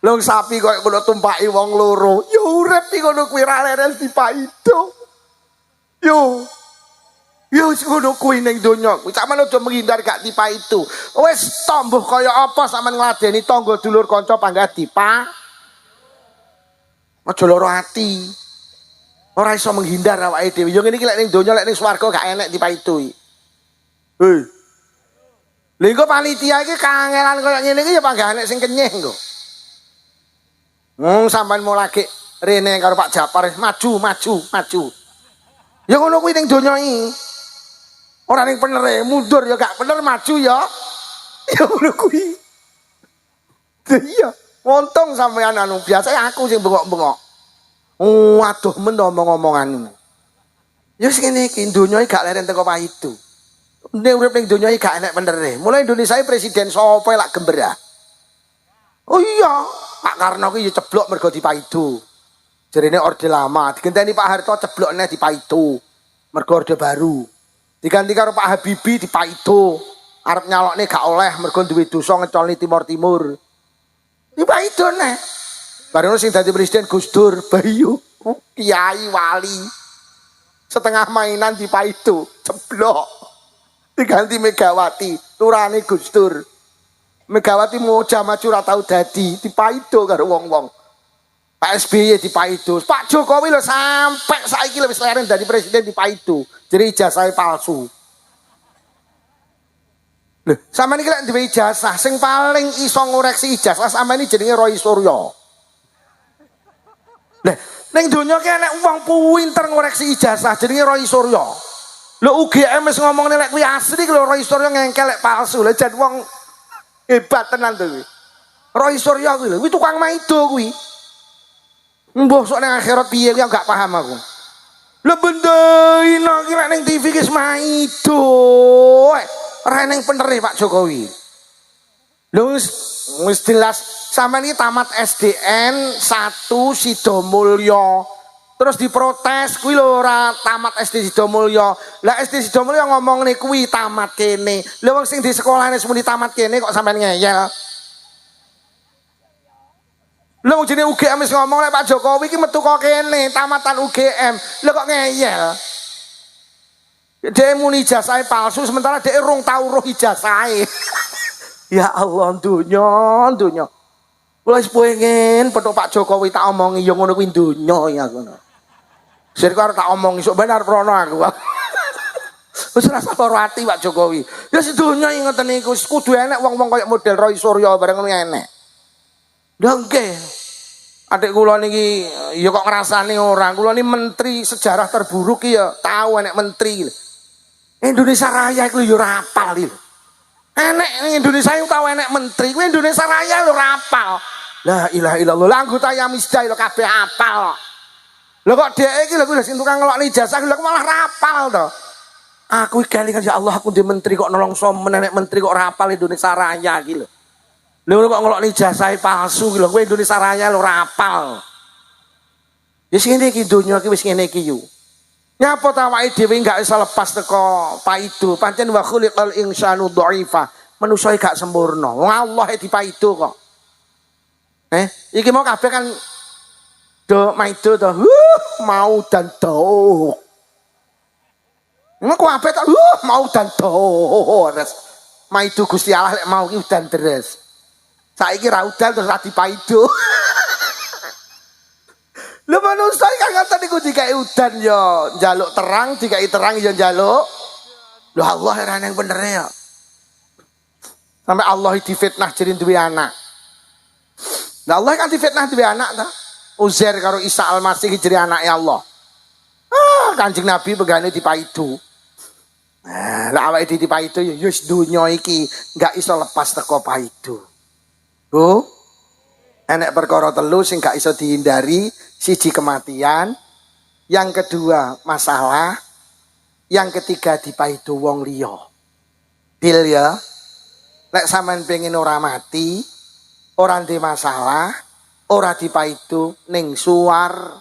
S1: Lho sapi kok ngono tumpaki wong loro. Ya urip iki ngono kuwi ra leres dipaido. Yo. Yo ngono kuwi ning donya. Kuwi sampean aja menghindar gak dipaido. Wis tombuh kaya apa sampean ngladeni tangga dulur kanca panggah dipa. Aja lara ati. Ora iso menghindar awake dhewe. Yo ngene iki lek ning donya lek ning swarga gak enek dipaido iki. Hei. Lha engko panitia iki kangelan kaya ngene iki ya panggah enek sing kenyeh engko. Sampean mau lagi rene karo Pak Japar maju. Ya ngono kuwi ning donya iki. Ora ning penere, mundur ya gak bener, maju ya. Ya ngono kuwi. Iya, untung sampean anu biasa aku sing bengok-bengok. Waduh men omong-omongan. Ya wis ngene iki donya iki gak leren teko paido. Nek urip ning donya iki gak enek benere. Mulai Indonesia presiden sapa lak gembera. Oh iya, Pak Karno ki ya ceblok mergo dipaido. Jarine orde lama, digenteni Pak Harto ceblok neh dipaido. Mergo orde baru. Diganti karo Pak Habibie dipaido. Arep nyalokne gak oleh mergo duwe dosa ngecolni timur-timur. Dipaido neh. Bareng sing dadi presiden Gus Dur, Bayu, Kiai, Wali. Setengah mainan dipaido, ceblok. Diganti Megawati, turane Gus Dur. Megawati mau maju ora tau dadi, dipaido karo wong-wong. Pak SBY dipaido, Pak Jokowi lho sampai saiki lho wis leren dadi presiden dipaido. Jadi ijazahnya palsu. Lho, sampeyan iki lek duwe ijazah sing paling iso ngoreksi ijazah sampeyan iki jenenge Roy Suryo. Nah, ning donya ki enek wong pinter ngoreksi ijazah jenenge Roy Suryo. Lho UGM wis ngomongne lek kuwi asli lho Roy Suryo ngengkel lek palsu. Lha jan wong hebat tenan to kuwi. Roy Suryo kuwi lho, kuwi tukang maido kuwi. Mbah sok nang akhirat piye kuwi gak paham aku. Lho bendina ki lek ning TV ki maido. Ora ning penere Pak Jokowi. Lho wis jelas sampeyan iki tamat SDN 1 Sidomulyo. Terus diprotes kuwi lho ora tamat SD Sidomulyo. Lah SD Sidomulyo ngomongne kuwi tamat kene. Lha wong sing di sekolahane semuni tamat kene kok sampeyan ngeyel. Lha wong jenenge UGM wis ngomong lek Pak Jokowi iki metu kok kene tamatan UGM. Lha kok ngeyel. Dia muni ijazahnya palsu sementara dia rung tau roh ijazahnya. Ya Allah dunya. Mulai pengen petuk Pak Jokowi tak omongi yang ngono kuwi dunya ya ngono. Sir karo tak omongi sok benar prono aku. Wis rasa lara ati Pak Jokowi. Ya sedunya ngoten niku kudu enek wong-wong kaya model Roy Suryo bareng ngono enek. Lha nggih. Adik kula niki ya kok ngrasani ora. Kula niki menteri sejarah terburuk ya tahu enek menteri. Indonesia Raya iku yo ora apal iki. Enek Indonesia yang tahu enek menteri, kuwi Indonesia Raya lho rapal. La ilaha illallah. Lah anggota Yamisda lho kabeh apal. Lho kok dhek iki lho kuwi sing tukang ngelokne ijazah lho malah rapal to. Aku kelingan ya Allah aku di menteri kok nolongso menenek menteri kok rapal Indonesia Raya iki lho. Lho kok ngelokne ijazah palsu iki lho kowe Indonesia Raya lho rapal. Wis ngene iki donya iki wis ngene iki yo. Nyapa ta awake dhewe gak iso lepas teko paido. Pancen wa khuliqal insanu dhaifa. Manusa gak sempurna. Wong Allah dipaido kok. Iki mau kabeh kan do maido to. Mau dan do. Emang kabeh tak mau dan do. Maido Gusti Allah lek mau ki udan deres. Saiki ra udan terus ra dipaido. Lho manusa kan ngoten niku dikai udan ya njaluk terang, dikai terang ya njaluk. Lho Allah ora nang bener ya. Sampai Allah difitnah jadi duwe anak. Nah Allah kan difitnah duwe anak ta. Uzair karo Isa Al-Masih jadi anake Allah. Kanjeng Nabi pegane dipaido. Lah awake dipaido ya wis donya iki enggak iso lepas teko paido. Lho enek perkara telu sing gak iso dihindari. Siji kematian, yang kedua masalah, yang ketiga dipaido wong liya. Deal ya. Lek sampean pengen ora mati, ora ndek masalah, ora dipaido ning suwar.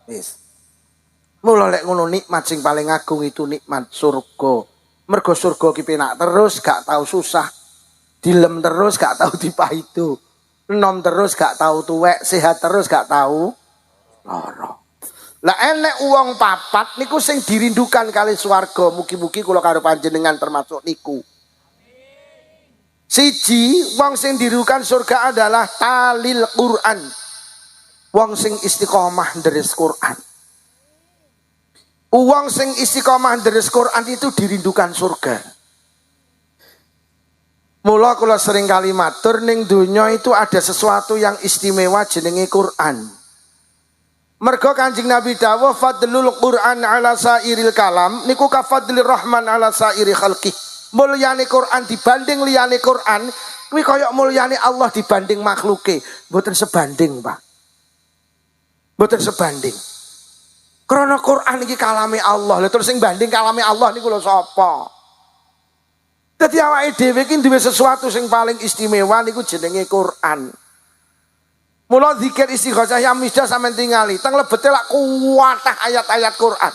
S1: Wis. Mula lek ngono nikmat sing paling agung itu nikmat surga. Mergo surga ki penak terus gak tahu susah. Dilem terus gak tahu dipaido. Enom terus gak tahu tuwek, sehat terus gak tahu lara. Lah enek uang papat niku sing dirindukan kali swarga. Mugi-mugi kula karo panjenengan termasuk niku. Siji, wong sing dirindukan surga adalah talil Quran. Wong sing istiqomah deres Quran. Wong sing istiqomah deres Quran itu dirindukan surga. Mula kula sering kali matur ning donya itu ada sesuatu yang istimewa jenenge Quran. Mergo Kanjeng Nabi dawuh fadlul Quran ala sairil kalam niku ka fadlir rahman ala sairi khalqi. Mulyane Quran dibanding liyane Quran kuwi kaya mulyane Allah dibanding makhluke, mboten sebanding, Pak. Mboten sebanding. Krana Quran iki kalame Allah. Lha terus sing banding kalame Allah niku lho sapa? Dadi awake dhewe iki duwe sesuatu sing paling istimewa niku jenenge Quran. Mula zikir istighosah yang misdah sampean tingali, teng lebete lak kuwatah ayat-ayat Quran.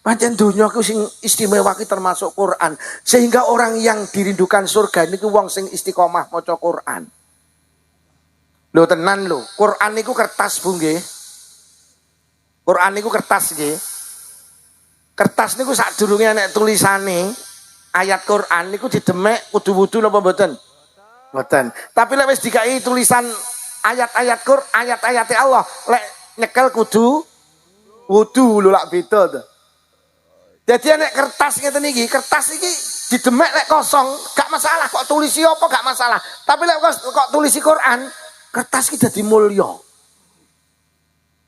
S1: Pancen donya ku sing istimewa ki termasuk Quran. Sehingga orang yang dirindukan surga niku wong sing istiqomah maca Quran. Lho tenan lho, Quran niku kertas Bu nggih. Quran niku kertas nggih. Kertas niku sadurunge nek tulisane ayat Quran niku didemek kudu wudu napa mboten? Mboten. Tapi lek wis dikai tulisan ayat-ayat Quran, ayat-ayat Allah lek nyekel kudu wudu lho lak beda to. Jadi nek kertas ngeten iki, kertas iki didemek lek kosong gak masalah, kok tulisi apa gak masalah. Tapi lek kok tulisi Quran, kertas iki dadi mulya.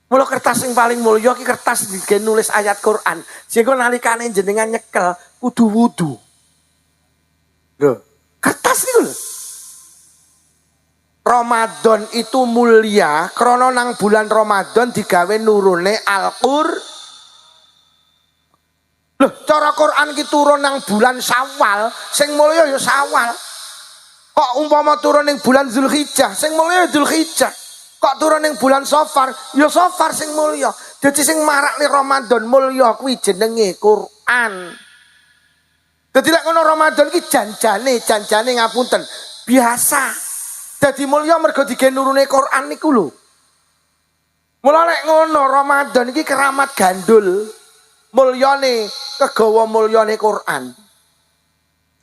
S1: Mula kertas yang paling mulya iki kertas digawe nulis ayat Quran. Sehingga nalikane jenengan nyekel kudu wudu. Lho, kertas niku lho. Ramadan itu mulia krana nang bulan Ramadan digawe nurune Al-Qur'an. Loh, cara Quran ki turun nang bulan Syawal, sing mulya ya Syawal. Kok umpama turun ning bulan Zulhijjah, sing mulya ya Zulhijjah. Kok turun ning bulan Safar, ya Safar sing mulya. Dadi sing marakne Ramadan mulya kuwi jenenge Quran. Dadi lek ngono Ramadan ki janjane ngapunten, biasa. Dadi mulya mergo digawe nurune Quran niku lho. Mula lek ngono Ramadan iki keramat gandul. Mulyane kegawa mulyane Quran.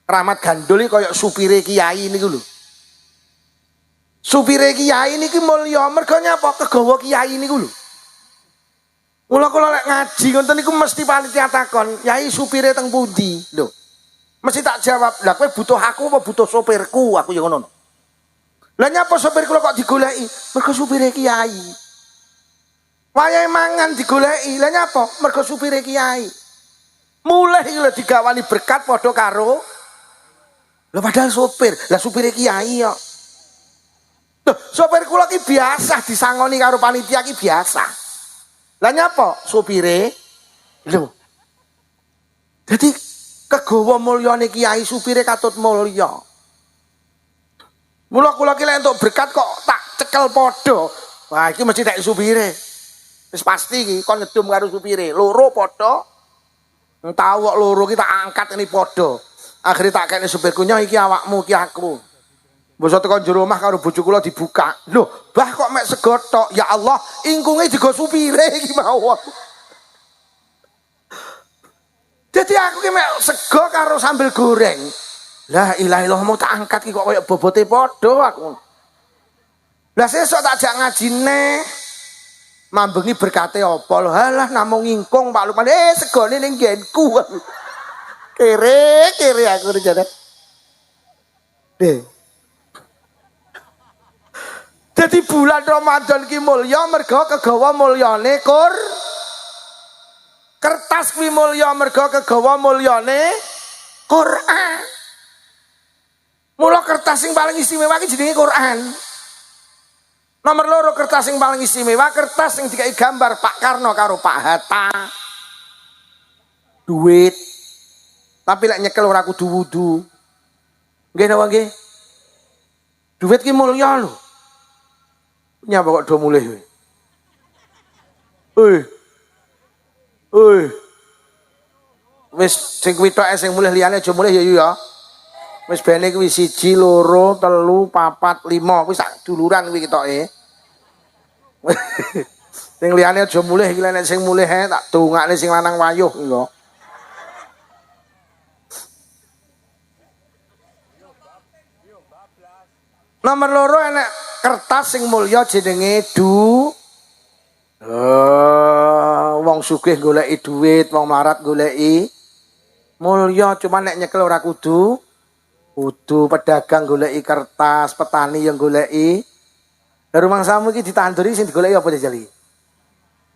S1: Keramat gandul iki kaya supire kiai niku lho. Supire kiai niki mulya mergo nyapa kegawa kiai niku lho. Mula kula lek ngaji ngoten niku mesti panitia takon, "Yai supire teng pundi?" Lho. Mesti tak jawab, "Lah kowe butuh aku apa butuh sopirku?" Aku ya ngono. Lah nyapa sopir kula kok digoleki? Mergo supire kiai. Wayahe mangan digoleki. Lah nyapa? Mergo supire kiai. Mulih iki lho digawani berkat padha karo lho padahal sopir. Lah supire kiai ya. Loh, sopir kula ki biasa disangoni karo panitia ki biasa. Lah nyapa supire? Lho. Jadi kegawa mulyane kiai supire katut mulya. Mula kula ki lek entuk berkat kok tak cekel padha. Wah, iki mesti tak supire. Wis pasti iki kon ngedum karo supire. Loro padha. Entah kok loro ki tak angkat ini padha. Akhire tak kene supirku nyoh iki awakmu iki aku. Mbok teko jero omah karo bojo kula dibuka. Loh, Mbah kok mek sego tok? Ya Allah, ingkunge digo supire iki mawon. Jadi aku ki mek sego karo sambel goreng. La ilaha illallah mau tak angkat ki kok koyo bobote padha aku. Lah sesuk tak jak ngaji neh. Mambengi berkate apa lho? Halah namung ngingkung Pak Lukman. Segone ning nggenku. Kere aku rene. Deh. Jadi bulan Ramadan ki mulya mergo kegawa mulyane kertas ki mulya mergo kegawa mulyane Quran. Mula kertas sing paling istimewa ki jenenge Quran. Nomor loro kertas sing paling istimewa kertas sing dikai gambar Pak Karno karo Pak Hatta. Duit. Tapi lek nyekel ora kudu wudu. Nggih napa nggih? Duit ki mulya lho. Nyapa kok do mulih kowe? Wis sing kuwi tok sing mulih liyane aja mulih ya ya. Wis bene kuwi 1 2 3 4 5 kuwi sak duluran kuwi ketoke. Sing liyane aja mulih iki nek sing mulih tak dongakne sing lanang wayuh engko. Nomor loro enek kertas sing mulya jenenge wong sugih goleki duit, wong melarat goleki mulya, cuma nek nyekel ora kudu pedagang goleki kertas, petani yang goleki. Lah rumangsamu iki ditanduri sing digoleki apa jajali?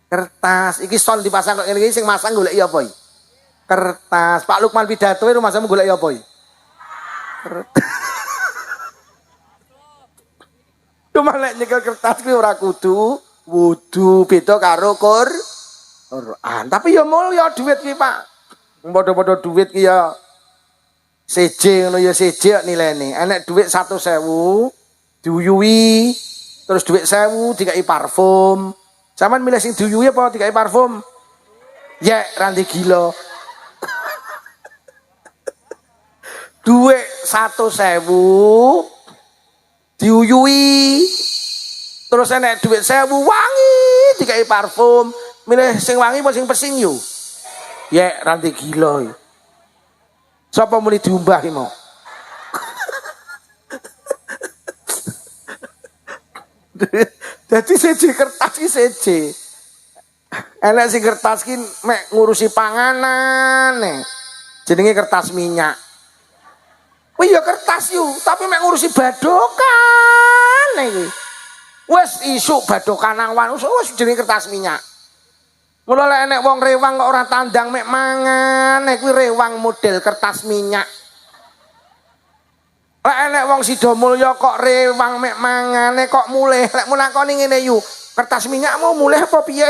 S1: Kertas. Iki son dipasang kok ngene iki sing masang goleki apa iki? Kertas. Pak Lukman pidato rumangsamu goleki apa iki? Kertas. Cuma nek nyekel kertas kuwi ora kudu wudu, beda karo Quran. Tapi ya mulya duit ki, Pak. Padha-padha duit ki ya seje ngono ya seje nilene. Enek duit 100.000 diuyuwi, terus duit 1.000 dikai parfum. Sampeyan milih sing diuyuwi apa dikai parfum? Ya, ranti gila. Duit 100.000 diuyui, terus enek duit 1.000 wangi dikai parfum, milih sing wangi apa sing pesing yo? Ya ranti gila yo. Sapa muni diumbah ki mau? Jadi seje kertas ki seje. Enek sing kertas ki mek ngurusi panganan nih. Jenenge kertas minyak. Oh iya kertas yuk, tapi mek ngurusi badokan iki. Wes isuk badokan awan, wes jenenge kertas minyak. Mula lek enek wong rewang kok ora tandang mek mangan, kuwi rewang model kertas minyak. Lek enek wong sida mulya kok rewang mek mangane kok mulih, lek munakoni ngene yu, kertas minyakmu mulih apa piye?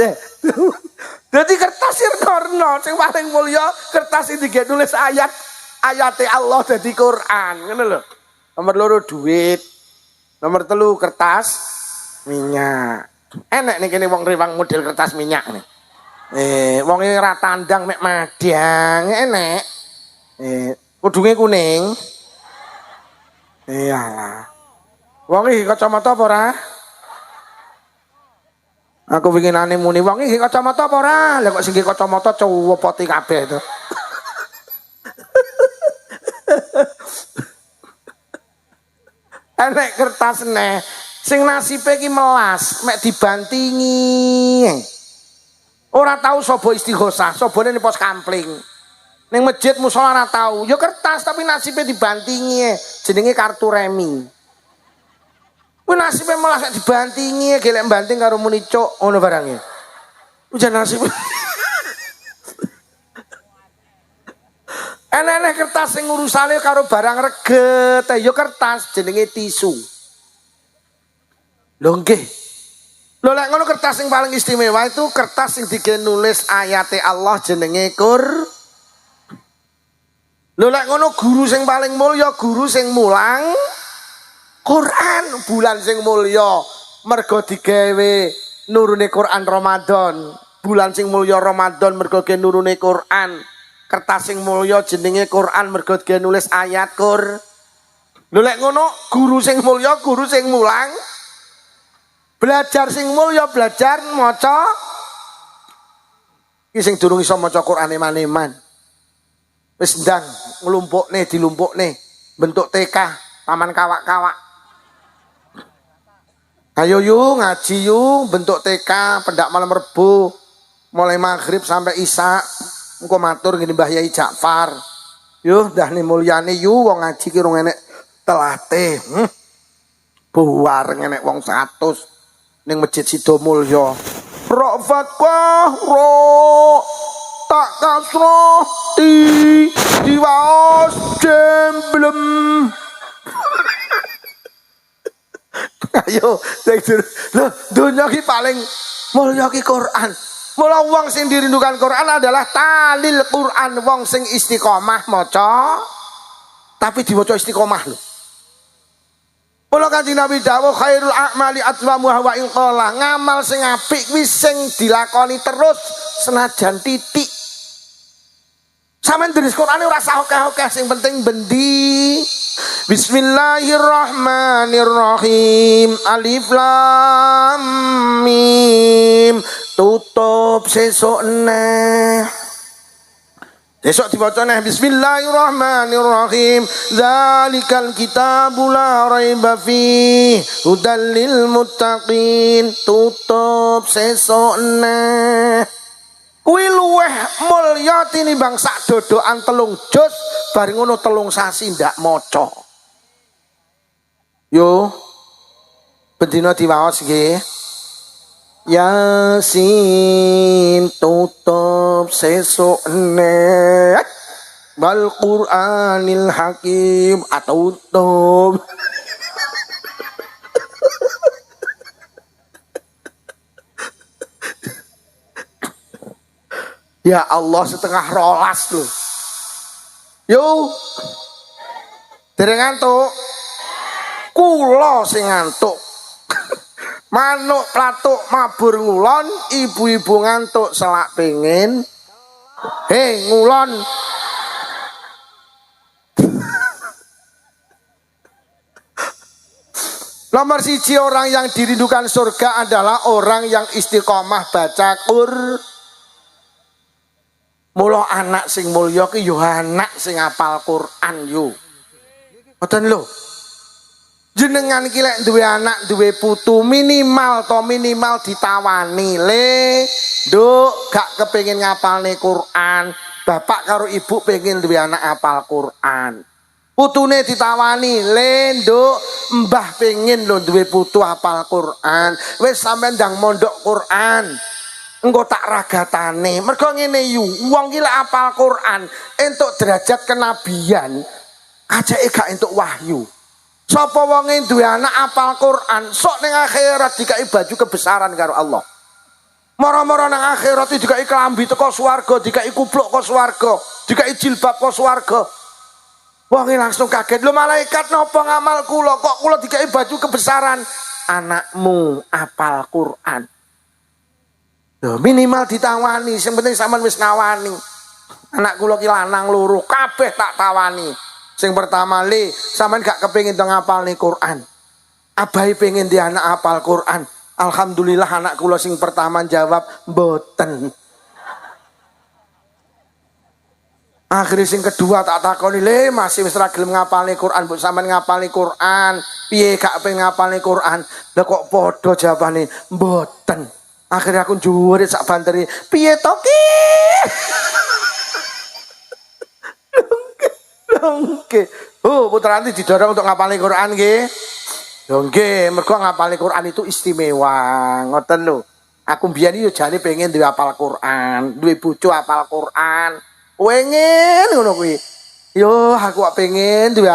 S1: Leh. Jadi kertas irkorno sing paling mulya kertas iki digawe nulis ayate Allah dadi Quran, ngono lho. Nomor loro duit. Nomor 3 kertas minyak. Enek nih kene wong rewang model kertas minyak nih. Wong e ora tandang mek madang enek. Kudunge kuning. Iyalah. Wong iki kacamata apa ora? Aku winginane muni wong iki kacamata apa ora? Lah kok sing kacamata cowopoti kabeh to. Enek kertas neh sing nasibe ki melas mek dibantingi. Ora tahu sapa istighosah, sabane ning pos kampling. Ning masjid musala ora tahu. Ya kertas tapi nasibe dibantingi jenenge kartu remi. Kuwi nasibe malah sak dibantingi, gelek banting karo muni cuk ngono barange. Ujan nasib. Enek kertas sing urusane karo barang reget, ya kertas jenenge tisu. Lho nggih. Lho lek ngono kertas sing paling istimewa itu kertas sing digawe nulis ayate Allah jenenge Lho lek ngono guru sing paling mulya guru sing mulang Quran, bulan sing mulya mergo digawe nurune Quran Ramadan. Bulan sing mulya Ramadan mergo ge nurune Quran. Kertas sing mulya jenenge Quran mergo ge nulis ayat Lho lek ngono guru sing mulya guru sing mulang belajar sing mulya belajar maca iki sing durung iso maca Quran eman-eman wis ndang nglumpukne dilumpukne bentuk TK taman kawak-kawak. Ayo yu ngaji yu bentuk TK pendak malam Rebo mulai maghrib sampai isya engko matur ngene Mbah Yai Ja'far. Yo dah ni mulyane yu wong ngaji ki rung enek telate. Buar enek wong 100 ning Masjid Sidomulyo. Rofat ro tak kasro diwaos jemblem. Ayo lho dunya ki paling mulya ki Quran. Mula wong sing dirindukan Quran adalah talil Quran, wong sing istiqomah maca tapi diwaca istiqomah lho. Mula Kanjeng Nabi dawuh khairul a'mali atwamuha wa in qala, ngamal sing apik kuwi sing dilakoni terus senajan titik. Sampeyan tulis Qur'ane ora usah akeh-akeh, sing penting bendi. Bismillahirrahmanirrahim. Alif lam mim. Tutup sesuk neh. Besok dibaca neh Bismillahirrahmanirrahim. Zalikal kitabu la raiba fih hudal lil muttaqin. Tutup sesuk neh. Kuwi luweh mulya tinimbang sak dodokan 3 juz bareng ngono 3 sasi ndak maca. Yo bendina diwaos nggih. Yasin tutup sesuk nek wal Qur'anil Hakim atutup. Ya Allah setengah rolas loh. Yo dereng ngantuk. Kula sing ngantuk. Manuk platuk mabur ngulon, ibu-ibu ngantuk selak pengen. Hei ngulon. Nomor 1 orang yang dirindukan surga adalah orang yang istiqomah baca Mula anak sing mulya ki yo anak sing hafal Quran yo. Ngoten lho. Jenengan iki lek duwe anak, duwe putu minimal ditawani, "Le, Nduk, gak kepengin ngapalne Quran." Bapak karo ibu pengen duwe anak hafal Quran. Putune ditawani, "Le, Nduk, Mbah pengen lho duwe putu hafal Quran." Wis sampean ndang mondok Quran. Engko tak ragatane. Mergo ngene yu, wong ki lek hafal Quran entuk derajat kenabian, ajake gak entuk wahyu. Sapa wonge duwe anak hafal Quran, sok ning akhirat dikai baju kebesaran karo Allah. Mara-mara nang akhirat dikai klambi teko swarga, dikai kupluk kok swarga, dikai jilbab kok swarga. Wonge langsung kaget, "Lho malaikat napa ngamal kula kok kula dikai baju kebesaran?" Anakmu hafal Quran. Loh, minimal ditawani, sing penting sampean wis ngawani. Anak kula ki lanang loro, kabeh tak tawani. Sing pertama, "Le, sampean gak kepengin to ngapalne Quran?" Abahe pengen di anak hafal Quran. Alhamdulillah anak kula sing pertama jawab, "Mboten." Akhirnya sing kedua tak takoni, "Le, masih wis ra gelem ngapalne Quran, mbok sampean ngapalne Quran. Piye gak pengen ngapalne Quran?" Lah kok padha jawabane, "Mboten." Akhirnya aku njuri sak banteri, "Piye to ki?" Nggih. Oh, putrane didorong untuk ngapalin Quran nggih. Yo nggih, mergo ngapalin Quran itu istimewa. Ngoten lho. Aku mbiyen yo jane pengen duwe hafal Quran, duwe bojo hafal Quran. Pengen ngono kuwi. Yo aku kok pengen duwe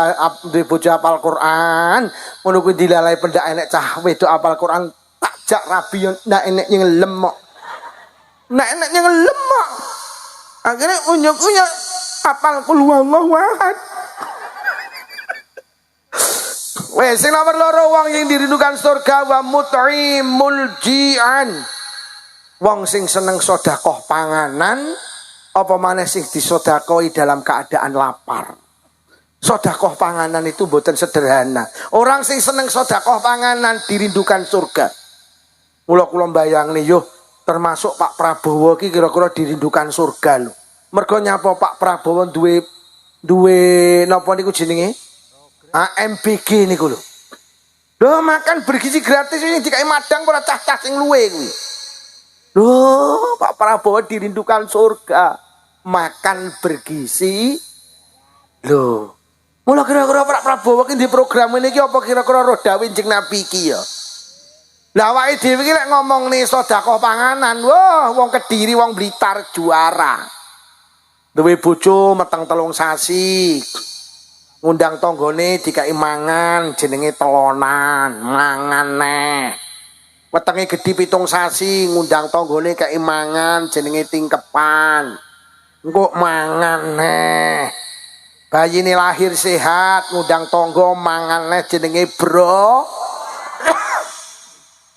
S1: bojo hafal Quran. Ngono kuwi dilalai pendak enek cah wedok hafal Quran tak jak rabi yo ndak enek ngelem kok. Ndak enek ngelem kok. Akhirnya unyuk-unyuk hafal kul huwallahu ahad. Wes sing nomor loro wong yang dirindukan surga wa mut'imul ji'an. Wong sing seneng sedekah panganan apa maneh sing disedekoi dalam keadaan lapar. Sedekah panganan itu mboten sederhana. Orang sing seneng sedekah panganan dirindukan surga. Kula mbayangne yo termasuk Pak Prabowo ki kira-kira dirindukan surga lho. Mergo nyapa Pak Prabowo duwe napa niku jenenge? MBG niku lho. Lho makan bergizi gratis ini dikai madang ora cah-cah sing luwe kuwi. Lho Pak Prabowo dirindukan surga. Makan bergizi. Lho. Mula kira-kira Pak Prabowo ki di program ini ki apa kira-kira roda winjing Nabi ki ya. Lah awake dhewe iki lek ngomongne sedekah panganan, wah wong Kediri wong Blitar juara. Duwe bojo meteng 3 sasi. Ngundang tanggane dikai mangan jenenge telonan, mangan neh. Wetenge gedhi 7 sasi ngundang tanggane kei mangan jenenge tingkepan. Engko mangan neh. Bayine lahir sehat ngundang tangga mangan neh jenenge bro.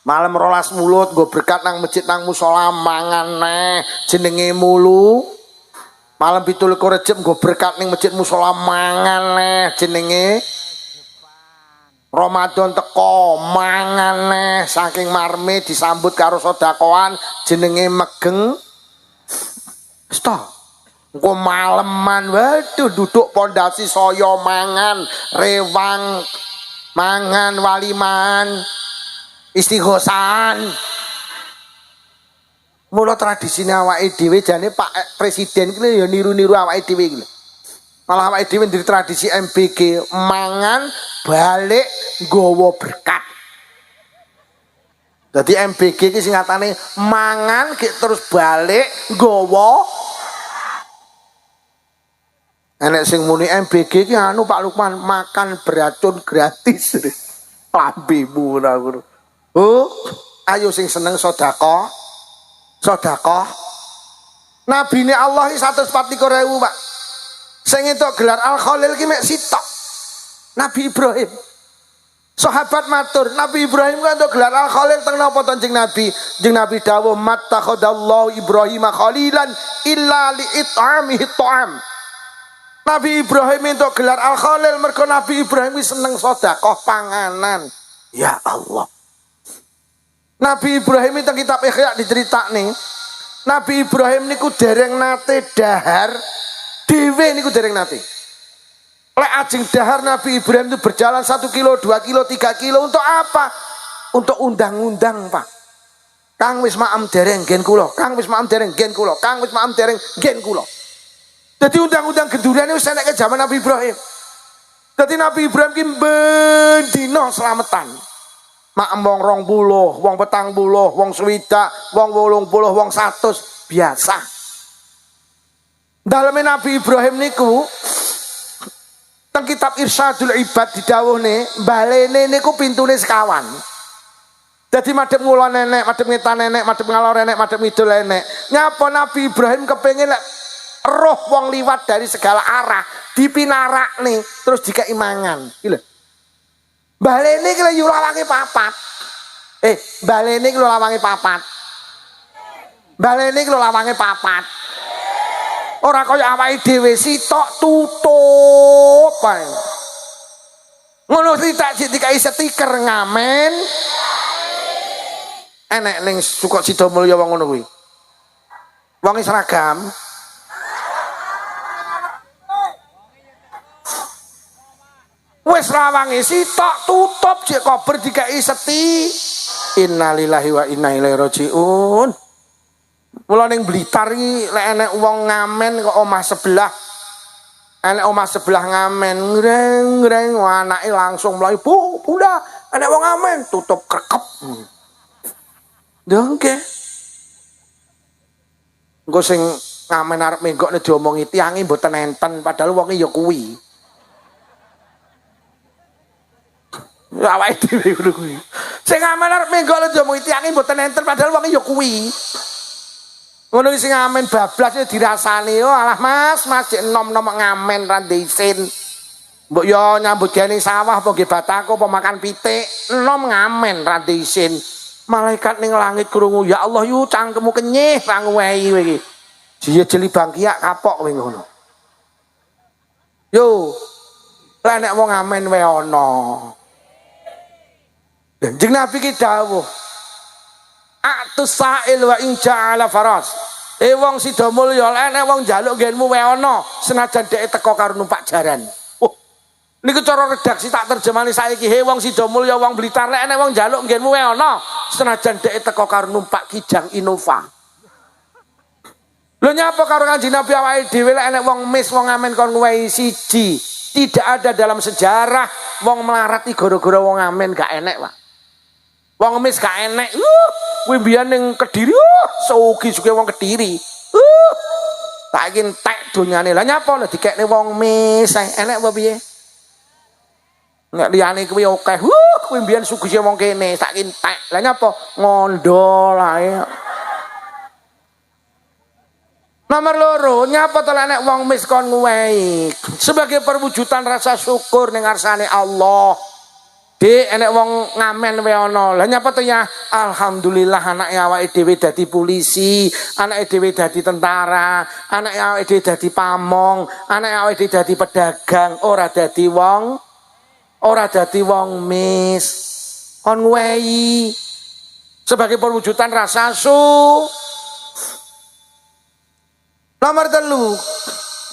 S1: Malam 12 mulut nggo berkat nang masjid nang musala mangan neh jenenge mulu. Malam 17 Rejab nggo berkat ning masjid musala mangan neh jenenge Ramadan teko mangan neh saking marme disambut karo sedekahan jenenge megeng. Sto. Engko maleman waduh duduk pondasi saya mangan rewang mangan waliman istighosan. Mula tradisine awake dhewe jane Pak Presiden ki ya niru-niru awake dhewe iki. Malah awake dhewe ndiri tradisi MBG mangan balik nggawa berkat. Dadi MBG ki singkatane mangan terus balik nggawa. Enek sing muni MBG ki anu Pak Lukman makan beracun gratis. Lambemu ora ngono. Oh, ayo sing seneng sedekah. Sedekah. Nabine Allah iki 144.000, Pak. Sing entuk gelar Al Khalil ki mek sitok. Nabi Ibrahim. Sahabat matur, Nabi Ibrahim kan entuk gelar Al Khalil teng napa to Kanjeng Nabi? Kanjeng Nabi dawuh mattakhadallahu Ibrahim khalilan illa li it'amihi ta'am. Nabi Ibrahim entuk gelar Al Khalil mergo Nabi Ibrahim seneng sedekah panganan. Ya Allah. Nabi Ibrahim itu kitab Ikhya diceritakne. Nabi Ibrahim niku dereng nate dahar dhewe niku dereng nate. Lek ajeng dahar Nabi Ibrahim itu berjalan 1 kilo, 2 kilo, 3 kilo untuk apa? Untuk undang-undang, Pak. Kang wis maem dereng gen kula, Kang wis maem dereng gen kula, Kang wis maem dereng gen kula. Jadi undang-undang gendurane wis enek ke zaman Nabi Ibrahim. Jadi Nabi Ibrahim ki bendina slametan. Maem wong 20, wong 40, wong 60, wong 80, wong 100 biasa. Daleme Nabi Ibrahim niku teng kitab Irsyadul Ibad didhawuhne balene niku pintune sekawan. Jadi madhep ngulon nenek, madhep ngetan nenek, madhep ngalor nenek, madhep ngidul nenek. Nyapa Nabi Ibrahim kepengin lek roh wong liwat dari segala arah dipinarakne terus dikai mangan. Iki lho. Balene iki lho lawange papat. Balene iki lho lawange papat. Balene iki lho lawange papat. Ora kaya awake dhewe sitok tutup ae. Ngono sitak dikai stiker ngamen. Enek ning Suko Sidomulya wong ngono kuwi. Wong seragam. Wes rawange sitok tutup jek kober dikai seti. Innalillahi wa inna ilaihi rajiun. Mula ning Blitar iki lek enek wong ngamen kok omah sebelah. Enek omah sebelah ngamen ngreng-ngreng anake langsung mlayu, "Bu, Bunda, enek wong ngamen." Tutup krekep. Ndongke. Engko sing ngamen arep menggok nek diomongi tiange mboten enten padahal wonge ya kuwi. Awake dhewe ngono kuwi. Sing ngamen arep menggok nek diomongi tiange mboten enten padahal wonge ya kuwi. Ngono iki sing ngamen bablas ya dirasani. Oh alah Mas cek enom-enom ngamen ra isin. Mbok yo nyambut gawe ning sawah apa nggih batako apa makan pitik, enom ngamen ra isin. Malaikat ning langit krungu, ya Allah yu cangkemmu kenyih ra nguwehi kowe iki. Jiye jeli bangkiak kapok kowe ngono. Yo, lah nek wong ngamen wae ana. Kanjeng Nabi ki dawuh, atus sa'il wa in ja'ala faras. Wong sida mulya nek wong njaluk nggenmu wae ana, senajan dhek teko karo numpak jaran. Niku cara redaksi tak terjemani saiki. He wong sida mulya wong Blitar lek nek wong njaluk nggenmu wae ana, senajan dhek teko karo numpak Kijang Innova. Lho nyapa karo Kanjeng Nabi awake dhewe lek nek wong mis wong ngamen kon nguwehi siji. Tidak ada dalam sejarah wong melarat iki gara-gara wong ngamen gak enek, Pak. Wong mis gak enek. Kuwi mbiyen ning Kediri, sugi-sugi wong Kediri. Saiki entek donyane. Lah nyapa lho dikekne wong mis enek apa piye? Nek liyane kuwi akeh. Kuwi mbiyen sugih wong kene, saiki entek. Lah nyapa? Ngondol ae. Nomor loro, nyapa to nek wong mis kon nguwehi sebagai perwujudan rasa syukur ning ngarsane Allah. Dik enek wong ngamen wae ana. Lah nyapa to ya? Alhamdulillah anake awake dhewe dadi polisi, anake dhewe dadi tentara, anake awake dhewe dadi pamong, anake awake dhewe dadi pedagang, ora dadi wong mis. Kon nguwehi sebagai perwujudan rasa syukur. Nomor 3,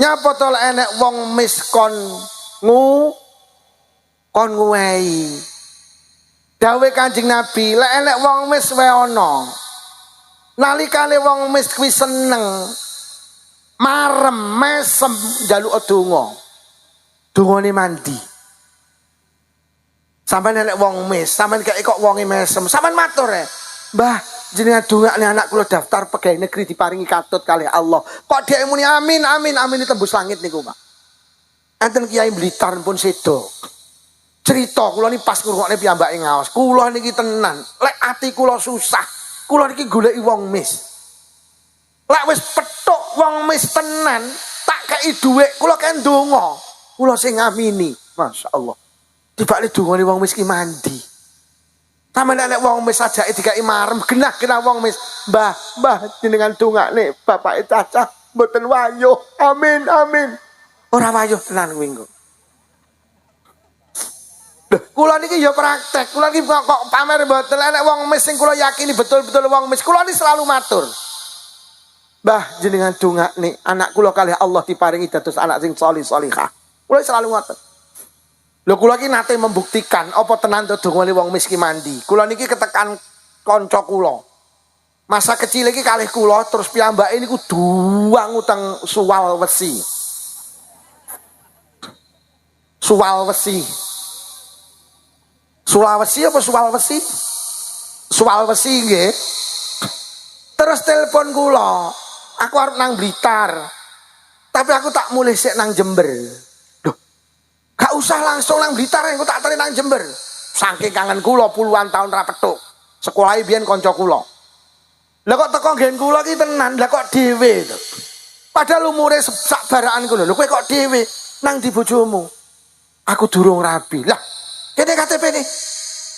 S1: nyapa to enek wong mis kon nguwehi. Dawuh Kanjeng Nabi, lek enek wong mis wae ana. Nalikane wong mis kuwi seneng, marem, mesem njaluk donga. Dongane mandi. Sampeyan enek wong mis, sampeyan kok wonge mesem, sampeyan matur Mbah, jenengan dongakne anak kula daftar pegawai negeri diparingi katut kalih Allah. Kok dhek muni amin amin amin tembus langit niku, Pak. Enten Kiai Blitar pun sedo. Cerita kula niki pas ngrungokne piyambake ngaos. Kula niki tenan, lek ati kula susah, kula niki goleki wong mis. Lek wis petuk wong mis tenan, tak kei dhuwit, kula kei ndonga. Kula sing ngamini, masyaallah. Dibakne dongane wong mis ki mandi. Sampe nek wong mis ajake dikai marem, genah-genah wong mis. Mbah jenengan dongakne bapake cacah mboten wayuh. Amin amin. Ora wayuh tenan kuwi engko. Lho, kula niki ya praktek. Kula niki kok pamer mboten nek wong mis sing kula yakini betul-betul wong mis. Kula niki selalu matur. Mbah jenengan dongakne anak kula kalih Allah diparingi dados anak sing sholih sholihah. Kula selalu ngoten. Lho kula iki nate membuktikan apa tenan to dongane wong miskin mandi. Kula niki ketekan kanca kula. Masa kecil iki kalih kula terus piyambake niku duang utang suwal wesi. Sulawesi apa Sulawesi? Sulawesi nggih. Terus telepon kula. Aku arep nang Blitar. Tapi aku tak mulih sik nang Jember. Gak usah langsung nang Blitar, engko tak teri nang Jember. Saking kangen kula puluhan tahun ra petuk. Sekolahe biyen kanca kula. Lah kok teko nggen kula ki tenan, lah kok dhewe to. Padahal umure sak barakan kula. Lho kowe kok dhewe nang di bojomu. Aku durung rabi. Lah, kene KTP ne.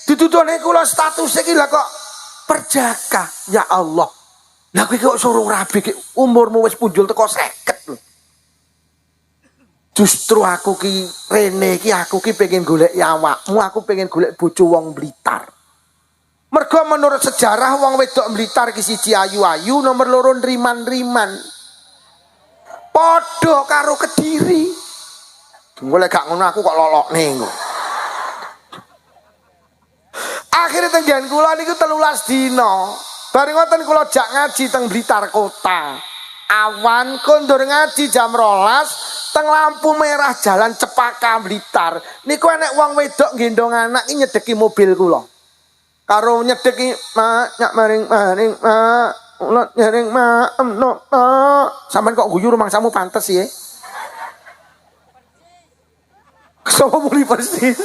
S1: Ditutune kula status iki lah kok perjaka. Ya Allah. Lah kowe kok suruh rabi ki umurmu wis punjul teko 50 lho. Justru aku ki rene ki aku ki pengen golek awakmu, aku pengen golek bojo wong Blitar. Mergo menurut sejarah wong wedok Blitar ki siji ayu-ayu, nomor loro nriman-nriman. Padha karo Kediri. Golek gak ngono aku kok lolokne engko. Akhire tenggen kula niku 13 dina. Bareng ngoten kula jak ngaji teng Blitar kota. Awan kondur ngaji jam 12 teng lampu merah jalan Cepaka Blitar. Niku enek wong wedok gendong anak iki nyedeki mobil kula. Karo nyedeki mak nyak maring Kula ndereng maem napa. Sampeyan kok guyu rumangsamu pantes ya. Sopo muni persis.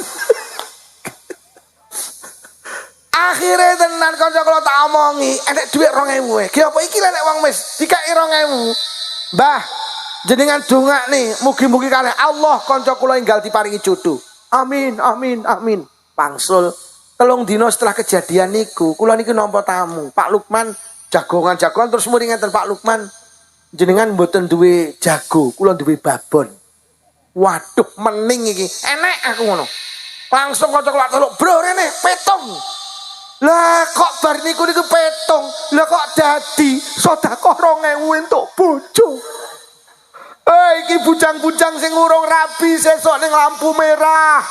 S1: Akhirnya tenan kanca kula tak omongi, enek dhuwit 2000 e. Ki apa iki nek wong wis dikai 2000. Mbah, jenengan dongakne mugi-mugi kalih Allah kanca kula enggal diparingi jodoh. Amin, amin, amin. Pangsul 3 dina setelah kejadian niku, kula niki nampa tamu. Pak Lukman jagongan-jagongan terus muri ngeten Pak Lukman, jenengan mboten duwe jago, kula duwe babon. Waduh, mening iki. Enek aku ngono. Langsung kanca kula teluk, "Bro, rene petung." Lah kok bar niku petung. Lah kok dadi sedekah 2000 entuk bojo. Iki bujang-bujang sing urung rabi sesuk ning lampu merah.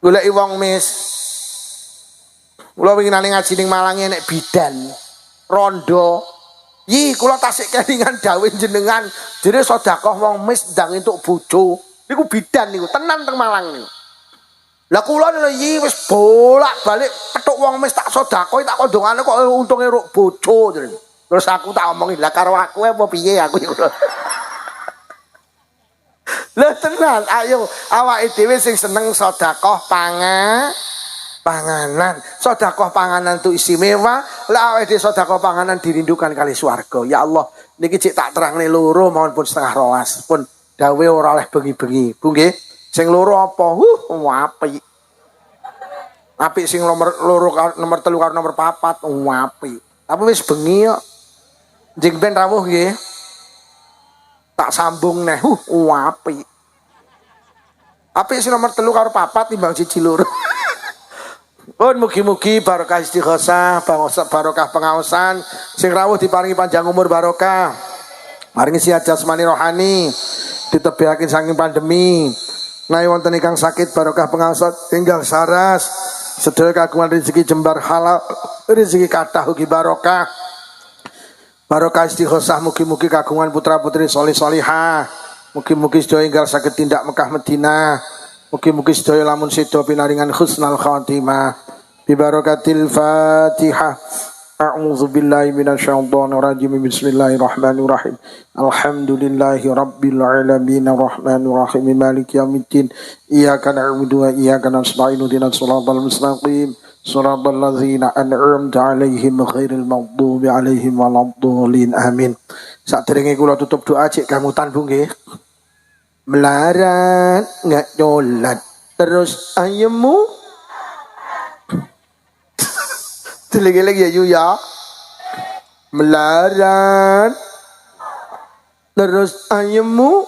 S1: Goleki wong mis. Kula wingi nang ngaji ning Malang nek bidan rondo. Yi kula tasik kelingan dawuh jenengan jere sedekah wong mis ndang entuk bojo. Niku bidan niku tenan teng Malang niku. Lah kula lho yi wis bolak-balik petuk wong mis tak sedekah tak kondongane kok untunge ruk bojo. Terus aku tak omongi lah karo aku apa piye aku iku. Lah tenan ayo awake dhewe sing seneng sedekah panganan. Sedekah panganan itu istimewa. Lah awake dhewe sedekah panganan dirindukan kali swarga. Ya Allah, niki cek tak terangne loro mawon pun 11:30. Pun dawe ora oleh bengi-bengi. Bu nggih. Sing loro apa? Apik. Apik sing nomor 3 karo nomor 4. Apik. Tapi wis bengi kok. Jeng ben rawuh nggih. Tak sambung neh. Apik. Apik sing nomor 3 karo 4 timbang siji loro. Pun mugi-mugi barokah istighosah, barokah pengaosan, sing rawuh diparingi panjang umur barokah. Maringi sihat jasmani rohani, ditebihaken saking pandemi. Nah wonten ingkang sakit barokah pengaosan tinggal saras. Sedaya kagungan rezeki jembar halal, rezeki kathah ugi barokah. Barokah istighosah mugi-mugi kagungan putra-putri solih solihah. Mugi-mugi sedaya ingkang saged tindak Mekah Madinah. Mugi-mugi sedaya lamun sedo pinaringan husnul khatimah. Bi barakatil Fatihah. A'udzu billahi minasyaitonir rajim. Bismillahirrahmanirrahim. Alhamdulillahi rabbil alamin arrahmanir rahim maliki yaumiddin. Iyyaka na'budu wa iyyaka nasta'in ihdinas siratal mustaqim. Siratal ladzina an'amta 'alaihim ghairil maghdubi 'alaihim waladdallin. Amin. Saderenge kula tutup doa cek kamutan Bu nggih. Melarat nggak nyolat terus ayemu lagi ya yu ya melarat terus ayemu.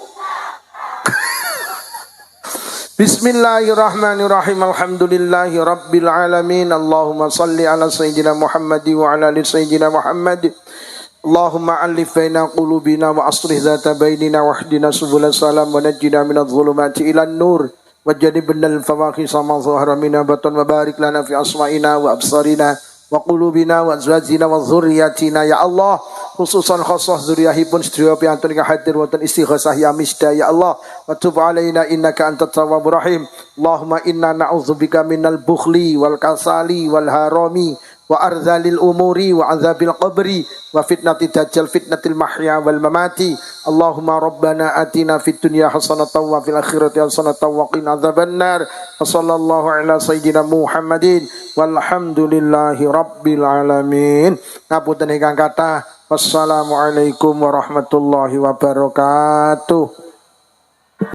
S1: Bismillahirrahmanirrahim. Alhamdulillahi rabbil alamin. Allahumma salli ala sayyidina Muhammad wa ala ali sayyidina Muhammad. Allahumma alif baina qulubina wa aslih zata bainina wahdina subul salam wa najjina minadh dhulumati ilan nur wajjanibna al fawahisha ma dhahara minha batan wa barik lana fi asma'ina wa absarina wa qulubina wa azwajina wa dhurriyyatina ya Allah. Khususan khusus dzurriyyahipun sedaya piantun ingkang hadir wonten istighosah ya misda ya Allah wa tub alaina innaka antat tawwabur rahim. Allahumma inna na'udzubika minal bukhli wal kasali wal harami wa arzalil umuri wa azabil qabri wa fitnati dajjal fitnatil mahya wal mamati. Allahumma rabbana atina fid dunya hasanatan wa fil akhirati hasanatan wa qina adzabannar. Sallallahu ala sayyidina Muhammadin walhamdulillahi rabbil alamin. Ngapunten ingkang kathah. Wassalamualaikum warahmatullahi wabarakatuh.